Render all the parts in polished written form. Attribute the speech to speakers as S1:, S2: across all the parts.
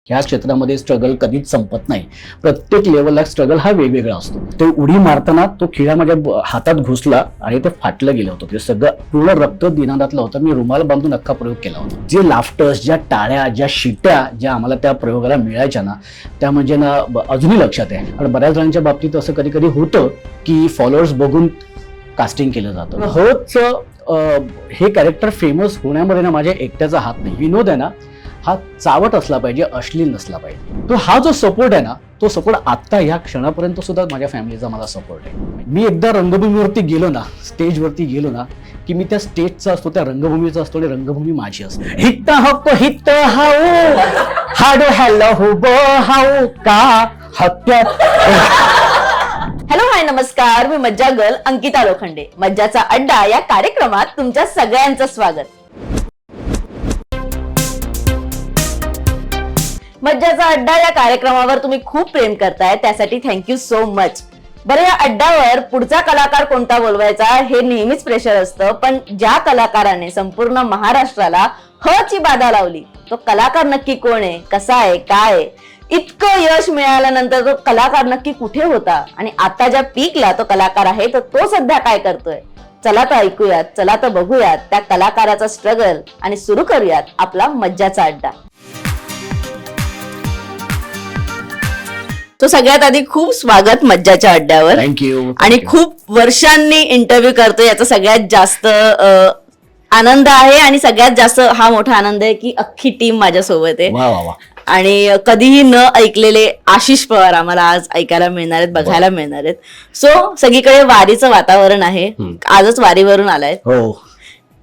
S1: ह्या क्षेत्रामध्ये स्ट्रगल कधीच संपत नाही. प्रत्येक लेवलला स्ट्रगल हा वेगवेगळा असतो. ते उडी मारताना तो खिळा माझ्या हातात घुसला आणि ते फाटलं गेलं होतं. ते सगळं पूर्ण रक्त दिनानातलं होतं. मी रुमाल बांधून अख्खा प्रयोग केला होता. जे लाफ्टर्स, ज्या टाळ्या, ज्या शिट्या ज्या आम्हाला त्या प्रयोगाला मिळायच्या ना, त्या म्हणजे ना अजूनही लक्षात आहे. आणि बऱ्याच जणांच्या बाबतीत असं कधी कधी होतं की फॉलोअर्स बघून कास्टिंग केलं जातं. होच हे कॅरेक्टर फेमस होण्यामध्ये ना माझ्या एकट्याचा हात नाही. विनोद आहे ना हा चावट असला पाहिजे, अश्लील नसला पाहिजे. तो हा जो सपोर्ट आहे ना, तो सपोर्ट आता ह्या क्षणापर्यंत सुद्धा माझ्या फॅमिलीचा मला सपोर्ट आहे. मी एकदा रंगभूमीवरती गेलो ना, स्टेजवरती गेलो ना, की मी त्या स्टेजचा असतो, त्या रंगभूमीचा असतो आणि रंगभूमी माझी असते. हित हक्क हित हाऊ हाडो हॅलो हो ब हाऊ का हत्या.
S2: हॅलो हाय नमस्कार, मी मज्जा गर्ल अंकिता लोखंडे. मज्जाचा अड्डा या कार्यक्रमात तुमच्या सगळ्यांचं स्वागत. मज्जाचा अड्डा या कार्यक्रमावर तुम्ही खूप प्रेम करताय, त्यासाठी थँक्यू सो मच. बरं, या अड्ड्यावर पुढचा कलाकार कोणता बोलवायचा हे नेहमीच प्रेशर असतं, पण ज्या कलाकाराने संपूर्ण महाराष्ट्राला ह ची बाधा लावली, तो कलाकार नक्की कोण आहे, कसा आहे, काय आहे? इतकं यश मिळाल्यानंतर तो कलाकार नक्की कुठे होता आणि आता ज्या पीकला तो कलाकार आहे तर तो सध्या काय करतोय? चला तर ऐकूयात, चला तर बघूयात त्या कलाकाराचा स्ट्रगल आणि सुरू करूयात आपला मज्जाचा अड्डा. तो सगळ्यात आधी खूप स्वागत मज्जाच्या अड्ड्यावर.
S1: थँक्यू.
S2: आणि खूप वर्षांनी इंटरव्ह्यू करतो, याचा सगळ्यात जास्त आनंद आहे आणि सगळ्यात जास्त हा मोठा आनंद आहे की अख्खी टीम माझ्यासोबत आहे.
S1: वा वा वा.
S2: आणि कधीही न ऐकलेले आशिष पवार आम्हाला आज ऐकायला मिळणार आहेत, बघायला मिळणार आहेत. सो सगळीकडे वारीचं वातावरण आहे. आजच वारीवरून आलाय.
S1: हो.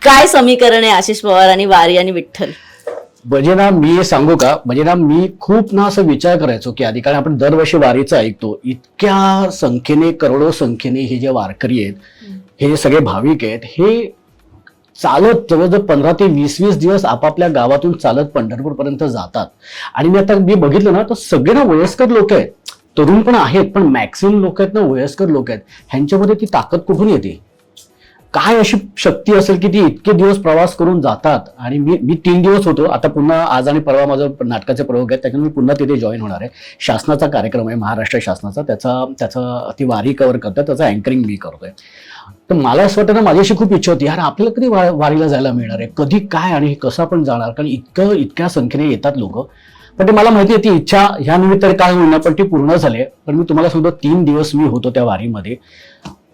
S2: काय समीकरण आहे आशिष पवार आणि वारी आणि विठ्ठल?
S1: म्हणजे ना मी सांगू का, म्हणजे ना मी खूप ना असं विचार करायचो की आधी, कारण आपण दरवर्षी वारीचं ऐकतो, इतक्या संख्येने, करोडो संख्येने हे जे वारकरी आहेत, हे जे सगळे भाविक आहेत, हे चालत जवळजवळ 15 ते 20 दिवस आपापल्या गावातून चालत पंढरपूर पर्यंत जातात. आणि मी आता बघितलं ना तर सगळे ना वयस्कर लोक आहेत, तरुण पण आहेत, पण मॅक्सिमम लोक आहेत ना वयस्कर लोक आहेत. ह्यांच्यामध्ये ती ताकद कुठून येते? काय अशी शक्ती असेल की ती इतके दिवस प्रवास करून जातात? आणि मी 3 दिवस होतो. आता पुन्हा आज आणि परवा माझं नाटकाचे प्रयोग आहेत, त्याच्यामुळे मी पुन्हा तिथे जॉईन होणार आहे. शासनाचा कार्यक्रम आहे, महाराष्ट्र शासनाचा, त्याचा ती वारी कव्हर करतात, त्याचं अँकरिंग मी करतोय. तर मला असं वाटतं ना, माझ्याशी खूप इच्छा होती, यार आपल्याला कधी वारीला जायला मिळणार आहे, कधी काय आणि कसं आपण जाणार, कारण इतक्या संख्येने येतात लोक. पण ते मला माहिती आहे ती इच्छा ह्या निमित्ताने काय होईना पण ती पूर्ण झाली. पण मी तुम्हाला सांगतो 3 दिवस मी होतो त्या वारीमध्ये.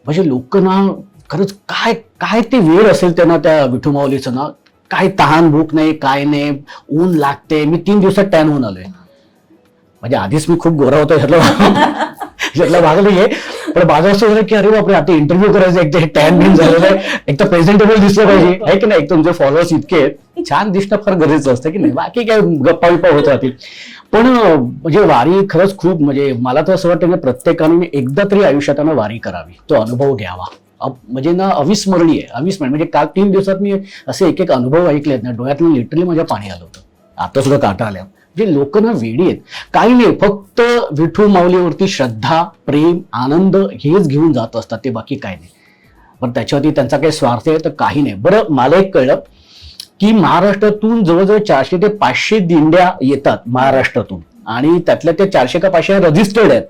S1: म्हणजे लोक ना खरंच काय ते वेळ असेल त्यांना, त्या विठू माऊलीचं ना, काय तहान भूक नाही, काय नाही, ऊन लागते. मी 3 दिवसात टॅन होऊन आलोय. म्हणजे आधीच मी खूप गोरा होतो ह्यातला भाग नाहीये, पण माझं असं झालं की अरे बापरे, आता इंटरव्ह्यू करायचं, एक तर टॅन बिन झालेलं आहे, एक तर प्रेझेंटेबल दिसलं पाहिजे आहे की नाही, एक तुमचे फॉलोअर्स इतके आहेत, छान दिसणं फार गरजेचं असतं की नाही, बाकी काय गप्पा बिप्पा होत राहतील. पण म्हणजे वारी खरंच खूप, म्हणजे मला तर असं वाटतं की प्रत्येकाने एकदा तरी आयुष्यात वारी करावी, तो अनुभव घ्यावा. म्हणजे ना अविस्मरणीय म्हणजे काल 3 दिवसात मी असे एक अनुभव ऐकलेत ना, डोळ्यातून लिटरली माझ्या पाणी आलं होतं. आता सुद्धा काटा आल्या. म्हणजे लोक ना वेडी आहेत, काही नाही, फक्त विठू माऊलीवरती श्रद्धा, प्रेम, आनंद हेच घेऊन जात असतात, ते बाकी काय नाही. पण त्याच्यावरती त्यांचा काही स्वार्थ आहे तर काही नाही. बरं, मला एक कळलं की महाराष्ट्रातून जवळजवळ 400 ते 500 दिंड्या येतात महाराष्ट्रातून, आणि त्यातल्या त्या 400 का 500 रजिस्टर्ड आहेत,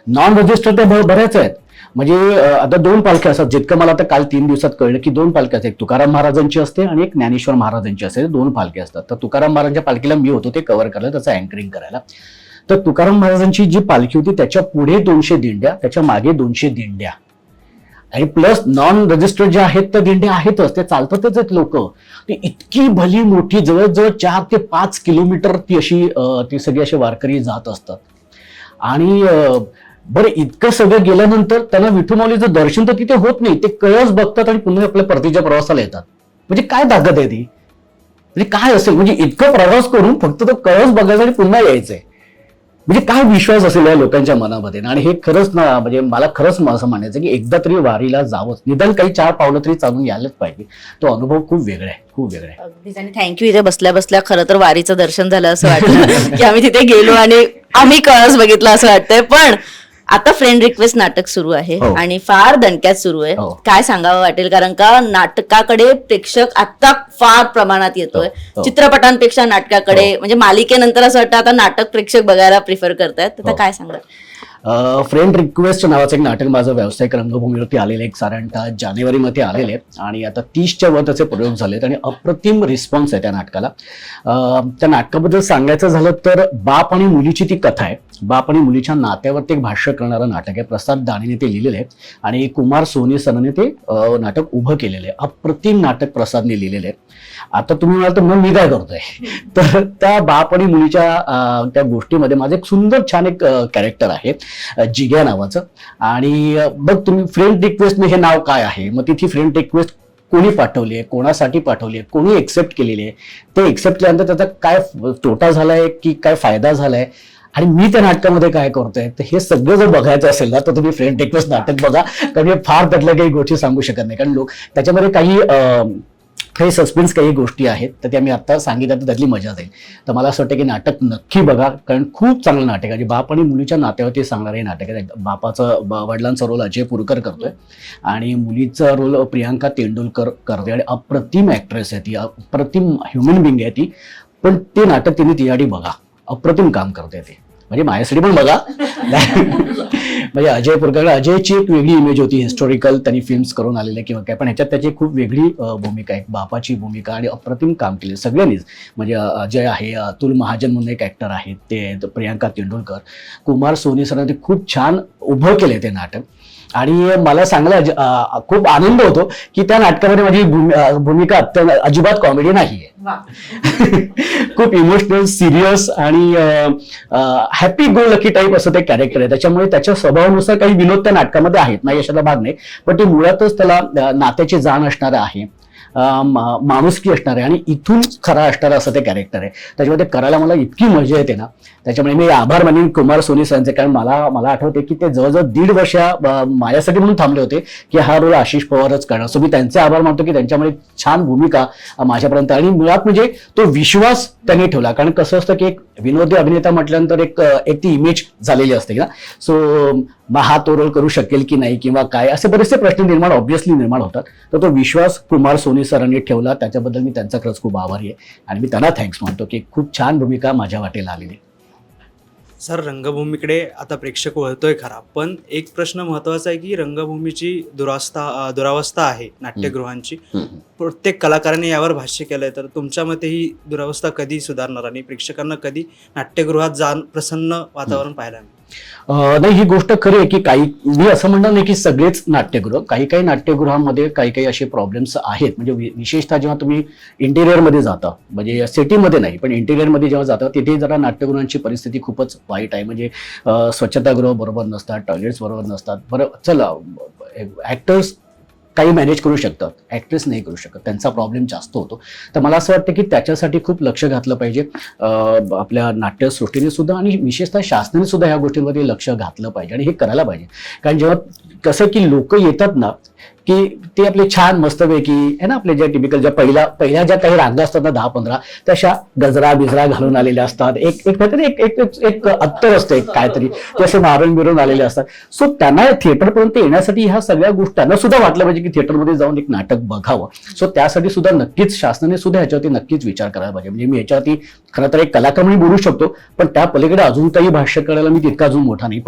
S1: नॉन रजिस्टर्ड त्या बऱ्याच आहेत. म्हणजे आता 2 पालख्या असतात, जितकं मला आता काल 3 दिवसात कळलं की 2 पालख्या असतात, एक तुकाराम महाराजांची असते आणि एक ज्ञानेश्वर महाराजांची असते. 2 पालख्या असतात. तर तुकाराम महाराजांच्या पालखीला मी होतो ते कव्हर करायला, त्याचं अँकरिंग करायला. तर तुकाराम महाराजांची जी पालखी होती त्याच्या पुढे 200 दिंड्या, त्याच्या मागे 200 दिंड्या, आणि प्लस नॉन रजिस्टर्ड ज्या आहेत त्या दिंड्या आहेतच, ते चालतातच आहेत लोक. ती इतकी भली मोठी, जवळजवळ 4 ते 5 किलोमीटर ती सगळी अशी वारकरी जात असतात. आणि बरं, इतकं सगळं गेल्यानंतर त्यांना विठू माऊलीचं दर्शन तर तिथे होत नाही, ते कळस बघतात आणि पुन्हा आपल्या परतीच्या प्रवासाला येतात. म्हणजे काय ताकद आहे ती? म्हणजे काय असेल, म्हणजे इतकं प्रवास करून फक्त तो कळस बघायचा आणि पुन्हा यायचंय, म्हणजे काय विश्वास असेल या लोकांच्या मनामध्ये. आणि हे खरंच ना, म्हणजे मला खरंच असं म्हणायचं की एकदा तरी वारीला जावंच, निदान काही 4 पावलं तरी चालून यायलाच पाहिजे. तो अनुभव खूप वेगळा आहे, खूप वेगळा आहे.
S2: अगदीच. आणि थँक्यू, इथे बसल्या बसल्या खरं तर वारीचं दर्शन झालं असं वाटलं की आम्ही तिथे गेलो आणि आम्ही कळस बघितला असं वाटतंय. पण आता फ्रेंड रिक्वेस्ट नाटक सुरू आहे
S1: हो.
S2: आणि फार दणक्यात सुरू आहे.
S1: हो.
S2: काय सांगावं वाटेल, कारण का नाटकाकडे प्रेक्षक आता फार प्रमाणात येतोय.
S1: हो.
S2: चित्रपटांपेक्षा नाटकाकडे, म्हणजे मालिकेनंतर असं वाटतं आता नाटक प्रेक्षक बघायला प्रिफर करतायत. आता
S1: हो.
S2: काय सांगाल?
S1: फ्रेंड रिक्वेस्ट नावाचं एक नाटक माझं व्यावसायिक रंगभूमीवरती आलेलं एक साधारणतः जानेवारीमध्ये आलेले आहे आणि आता 30च्या वर त्याचे प्रयोग झालेत आणि अप्रतिम रिस्पॉन्स आहे त्या नाटकाला. त्या नाटकाबद्दल सांगायचं झालं तर बाप आणि मुलीची ती कथा आहे. बाप आणि मुलीच्या नात्यावरती एक भाष्य करणारं नाटक आहे. प्रसाद दाणेने ते लिहिलेलं आहे आणि कुमार सोनी सरांनी ते नाटक उभं केलेलं आहे. अप्रतिम नाटक प्रसादने लिहिलेलं आहे. आता तुम्ही म्हणाल तर मग मी काय करतोय, तर त्या बाप आणि मुलीच्या त्या गोष्टीमध्ये माझं एक सुंदर छान एक कॅरेक्टर आहे जिग्या नावाचं. आणि मग तुम्ही फ्रेंड रिक्वेस्ट हे नाव काय आहे, मग तिथे फ्रेंड रिक्वेस्ट कोणी पाठवली आहे, कोणासाठी पाठवली आहे, कोणी एक्सेप्ट केलेली आहे, ते एक्सेप्ट केल्यानंतर त्याचा काय तोटा झालाय की काय फायदा झालाय आणि मी त्या नाटकामध्ये काय करतोय, तर हे सगळं जर बघायचं असेल ना तर तुम्ही फ्रेंड रिक्वेस्ट नाटक बघा. कारण मी फार त्यातल्या काही गोष्टी सांगू शकत नाही, कारण लोक त्याच्यामध्ये काही सस्पेन्स काही गोष्टी आहेत तर त्या मी आता सांगितल्या तर त्यातली मजा जाईल. तर मला असं वाटतं की नाटक नक्की बघा, कारण खूप चांगलं नाटक आहे. बाप आणि मुलीच्या नात्यावरती सांगणारं हे नाटक आहे. वडिलांचा रोल अजय पुरकर करतोय आणि मुलीचा रोल प्रियांका तेंडुलकर करते आणि अप्रतिम ऍक्ट्रेस आहे ती, अप्रतिम ह्युमन बिंग आहे ती. पण ते नाटक तिने तिच्यासाठी बघा, अप्रतिम काम करते ते, म्हणजे माझ्यासाठी पण बघा. म्हणजे अजय पुरकर, अजयची एक वेगळी इमेज होती, हिस्टॉरिकल त्यांनी फिल्म्स करून आलेले किंवा काय, पण ह्याच्यात त्याची खूप वेगळी भूमिका आहे, बापाची भूमिका, आणि अप्रतिम काम केले सगळ्यांनीच. म्हणजे अजय आहे, अतुल महाजन म्हणून एक ऍक्टर आहेत ते, प्रियांका तेंडुलकर, कुमार सोनी सरांनी खूप छान उभं केले ते नाटक. आणि मला सांगायला खूप आनंद होतो की त्या नाटकामध्ये माझी भूमिका अजिबात कॉमेडी नाहीये. खूप इमोशनल, सिरियस आणि हॅपी गो लकी टाईप असं ते कॅरेक्टर आहे. त्याच्यामुळे त्याच्या स्वभावानुसार काही विनोद त्या नाटकामध्ये आहेत, नाही अशाला भाग नाही, पण ते मुळातच त्याला नात्याची जाण असणारं आहे, माणुसकी असणार आहे आणि इथून खरा असणारं असं ते कॅरेक्टर आहे. त्याच्यामध्ये करायला मला इतकी मजा येते ना, त्याच्यामुळे मी आभार मानेन कुमार सोनी सरांचे. कारण मला आठवते की ते जवळजवळ 1.5 वर्ष माझ्यासाठी म्हणून थांबले होते की हा रोल आशिष पवारच करणार. सो मी त्यांचे आभार मानतो की त्यांच्यामुळे छान भूमिका माझ्यापर्यंत, आणि मुळात म्हणजे तो विश्वास त्यांनी ठेवला. कारण कसं असतं की एक विनोदी अभिनेता म्हटल्यानंतर एक ती इमेज झालेली असते ना, सो हा तो रोल करू शकेल की नाही किंवा काय, असे बरेचसे प्रश्न ऑब्व्हियसली निर्माण होतात. तर तो विश्वास कुमार सोनी सरांनी ठेवला, त्याच्याबद्दल मी त्यांचा खरंच खूप आभारी आहे आणि मी त्यांना थँक्स मानतो की खूप छान भूमिका माझ्या वाटेला आलेली.
S3: सर, रंगभूमीकडे आता प्रेक्षक वळतोय खरा, पण एक प्रश्न महत्त्वाचा आहे की रंगभूमीची दुरावस्था आहे नाट्यगृहांची. प्रत्येक कलाकाराने यावर भाष्य केलंय, तर तुमच्या मते ही दुरावस्था कधी सुधारणार आणि प्रेक्षकांना कधी नाट्यगृहात प्रसन्न वातावरण पाहायला मिळेल?
S1: नाही, ही गोष्ट खरी आहे की मी असं म्हणणार नाही की सगळेच नाट्यगृह, काही नाट्यगृहांमध्ये काही असे प्रॉब्लेम्स आहेत. म्हणजे विशेषतः जेव्हा तुम्ही इंटेरियरमध्ये जाता, म्हणजे सिटीमध्ये नाही पण इंटेरियरमध्ये जेव्हा जाता, तिथे जरा नाट्यगृहांची परिस्थिती खूपच वाईट आहे. म्हणजे स्वच्छतागृह बरोबर नसतात, टॉयलेट्स बरोबर नसतात. बरं चला, ऍक्टर्स काही मॅनेज करू शकतात, ऍक्ट्रेस नाही करू शकत, त्यांचा प्रॉब्लेम जास्त होतो. तर मला असं वाटतं की त्याच्यासाठी खूप लक्ष घातलं पाहिजे आपल्या नाट्यसृष्टीने सुद्धा, आणि विशेषतः शासनाने सुद्धा ह्या गोष्टींमध्ये लक्ष घातलं पाहिजे आणि हे करायला पाहिजे. कारण जेव्हा कसं की लोक येतात ना की ते आपले छान मस्तपैकी आहे ना, आपले ज्या टिपिकल ज्या पहिल्या ज्या काही रांगा असतात ना 10-15, तशा गजरा बिजरा घालून आलेल्या असतात, एक अत्तर असतं एक काहीतरी, ते असे मारून बिरून आलेले असतात. सो त्यांना थिएटरपर्यंत येण्यासाठी ह्या सगळ्या गोष्टी त्यांना सुद्धा वाटलं पाहिजे की थिएटरमध्ये जाऊन एक नाटक बघावं. सो त्यासाठी सुद्धा नक्कीच शासनाने सुद्धा ह्याच्यावरती नक्कीच विचार करायला पाहिजे. म्हणजे मी ह्याच्यावरती खरं तर एक कलाकार म्हणून बोलू शकतो, पण त्या पलीकडे अजून काही भाष्य करायला मी तितका अजून मोठा नाही.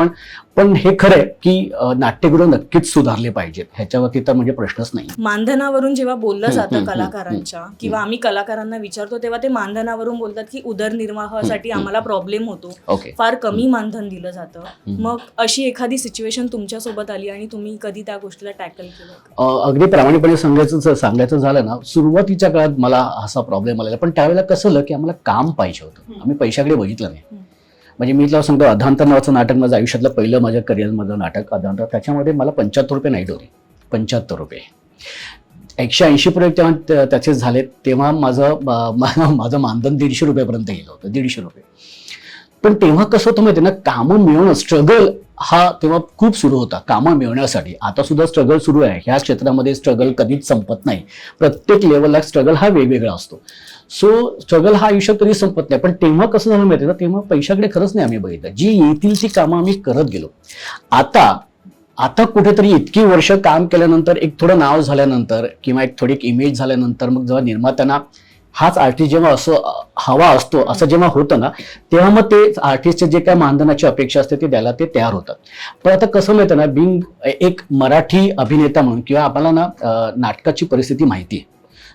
S1: पण हे खरं आहे की नाट्यगृह नक्कीच सुधारले पाहिजेत, ह्याच्यावरती तर म्हणजे प्रश्नच नाही.
S4: मानधनावरून जेव्हा बोललं जातं कलाकारांच्या, किंवा आम्ही कलाकारांना विचारतो तेव्हा ते मानधनावरून बोलतात की उदरनिर्वाहासाठी आम्हाला प्रॉब्लेम होतो, फार कमी मानधन दिलं जातं. मग अशी एखादी सिच्युएशन तुमच्यासोबत आली आणि तुम्ही कधी त्या गोष्टीला टॅकल केलं?
S1: अगदी प्रामाणिकपणे सांगायचं झालं ना, सुरुवातीच्या काळात मला असा प्रॉब्लेम आलेला, पण त्यावेळेला कसं झालं की आम्हाला काम पाहिजे होतं, आम्ही पैशाकडे बघितलं नाही. म्हणजे मी तुला सांगतो, अधांतर नावाचं नाटक माझं आयुष्यातलं पहिलं माझ्या करिअरमधलं नाटक अधांतर, त्याच्यामध्ये मला 75 रुपये नाईट होते. 75 रुपये 180 प्रयोग तेव्हा त्याचे झाले, तेव्हा माझं मानधन 150 रुपयापर्यंत गेलं होतं, 150 रुपये. पण तेव्हा कसं होतं माहिती ना, कामं मिळवणं, स्ट्रगल हा तेव्हा खूप सुरू होता कामं मिळवण्यासाठी. आता सुद्धा स्ट्रगल सुरू आहे, ह्या क्षेत्रामध्ये स्ट्रगल कधीच संपत नाही, प्रत्येक लेवलला स्ट्रगल हा वेगवेगळा असतो. सो स्ट्रगल हा आयुष्यात कधी संपत नाही. पण तेव्हा कसं झालं माहिती ना, तेव्हा पैशाकडे खरंच नाही आम्ही बघितलं. जी येतील ती कामं आम्ही करत गेलो. आता कुठेतरी इतकी वर्ष काम केल्यानंतर, एक थोडं नाव झाल्यानंतर किंवा एक थोडी इमेज झाल्यानंतर, मग जेव्हा निर्मात्यांना हाच आर्टिस्ट जेव्हा असं हवा असतो असं जेव्हा होतं ना, तेव्हा मग ते आर्टिस्टचे जे काय मानधनाची अपेक्षा असते ते द्यायला ते तयार होतात. पण आता कसं माहितं ना, बिंग एक मराठी अभिनेता म्हणून किंवा आपल्याला ना नाटकाची परिस्थिती माहिती आहे.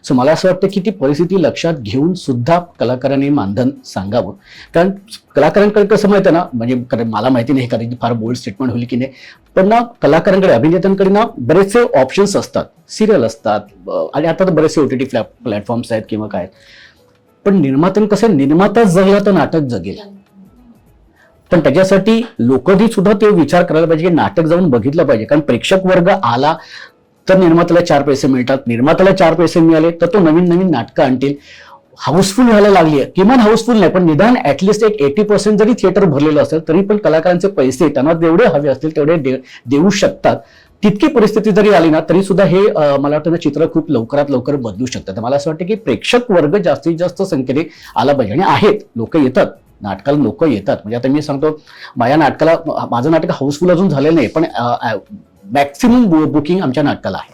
S1: सो मला असं वाटतं की ती परिस्थिती लक्षात घेऊन सुद्धा कलाकारांनी मानधन सांगावं. कारण कलाकारांकडे कसं माहितं ना, म्हणजे कारण मला माहिती नाही, कारण फार बोल्ड स्टेटमेंट होईल की नाही, पण ना कलाकारांकडे, अभिनेत्यांकडे ना बरेचसे ऑप्शन्स असतात, सिरियल असतात आणि आता तर बरेचसे OTT प्लॅटफॉर्म्स आहेत किंवा काय. पण निर्मात्यानं कसं, निर्माता जगला तर नाटक जगेल. पण त्याच्यासाठी लोकांनी सुद्धा ते विचार करायला पाहिजे की नाटक जाऊन बघितलं पाहिजे. कारण प्रेक्षक वर्ग आला तर निर्मात्याला 4 पैसे मिळतात, निर्मात्याला 4 पैसे मिळाले तर तो नवीन नवीन नाटकं आणतील. हाऊसफुल व्हायला लागली आहे, किमान हाऊसफुल नाही पण निदान ऍटलिस्ट एक 80% जरी थिएटर भरलेलं असेल तरी पण कलाकारांचे पैसे त्यांना जेवढे हवे असतील तेवढे देऊ शकतात. तितकी परिस्थिती जरी आली ना तरी सुद्धा हे मला वाटतं चित्र खूप लवकरात लवकर बदलू शकतं. मला असं वाटतं की प्रेक्षक वर्ग जास्तीत जास्त संख्येने आला पाहिजे. आणि आहेत, लोक येतात नाटकाला, लोक येतात. म्हणजे आता मी सांगतो, माझ्या नाटकाला, माझं नाटक हाऊसफुल अजून झालेलं नाही पण मॅक्सिमम बुकिंग आमच्या नाटकाला आहे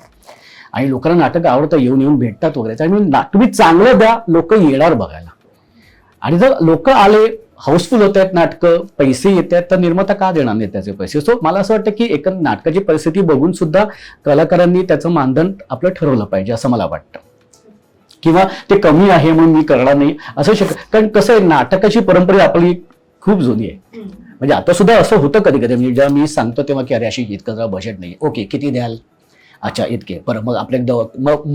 S1: आणि लोकांना नाटक आवडतं, येऊन भेटतात वगैरे. आणि तुम्ही चांगलं द्या, लोक येणार बघायला. आणि जर लोक आले, हाऊसफुल होत आहेत नाटकं, पैसे येत आहेत, तर निर्माता का देणार नाही त्याचे पैसे. सो मला असं वाटतं की एकंदर नाटकाची परिस्थिती बघून सुद्धा कलाकारांनी त्याचं मानधन आपलं ठरवलं पाहिजे असं मला वाटतं. किंवा ते कमी आहे म्हणून मी करणार नाही असं कारण कसं आहे, नाटकाची परंपरा आपली खूप जुनी आहे. म्हणजे आता सुद्धा असं होतं कधी कधी, म्हणजे जेव्हा मी सांगतो तेव्हा की अरे अशी इतकं जरा बजेट नाही, ओके किती द्याल, अच्छा इतके, बरं मग आपल्या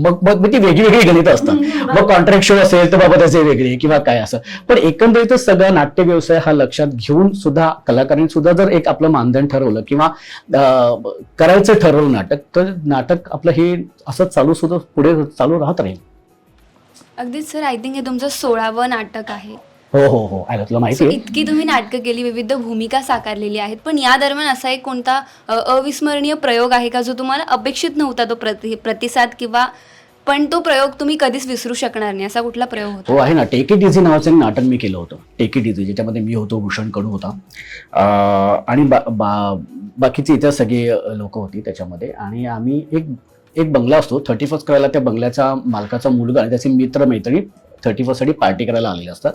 S1: मग ती वेगळी गणित असतात. मग कॉन्ट्रॅक्ट शो असेल तर बाबा त्याचे वेगळे किंवा काय असं. पण एकंदरीतच सगळा नाट्य व्यवसाय हा लक्षात घेऊन सुद्धा कलाकारांनी सुद्धा जर एक आपलं मानधन ठरवलं किंवा करायचं ठरवलं नाटक, तर नाटक आपलं हे असं सुद्धा पुढे चालू राहत राहील.
S5: अगदीच सर, आय थिंक हे तुमचं 16वं नाटक आहे.
S1: हो आहे, तुला माहिती आहे.
S5: इतकी तुम्ही नाटकं केली, विविध भूमिका साकारलेली आहेत, पण या दरम्यान असा एक कोणता अविस्मरणीय प्रयोग आहे का जो तुम्हाला अपेक्षित नव्हता, तो प्रतिसाद किंवा पण तो प्रयोग तुम्ही कधीच विसरू शकणार नाही, असा कुठला प्रयोग होता?
S1: हो आहे ना, टेक इट इझी नावाचं एक नाटक मी केलं होतं. टेक इट इझी, ज्याच्यामध्ये मी होतो, भूषण कडू होता आणि बाकीचे इतर सगळे लोक होती त्याच्यामध्ये. आणि आम्ही एक बंगला असतो, 31st करायला त्या बंगल्याचा मालकाचा मुलगा आणि त्याचे मित्र मैत्रिणी 31st साठी पार्टी करायला आलेले असतात.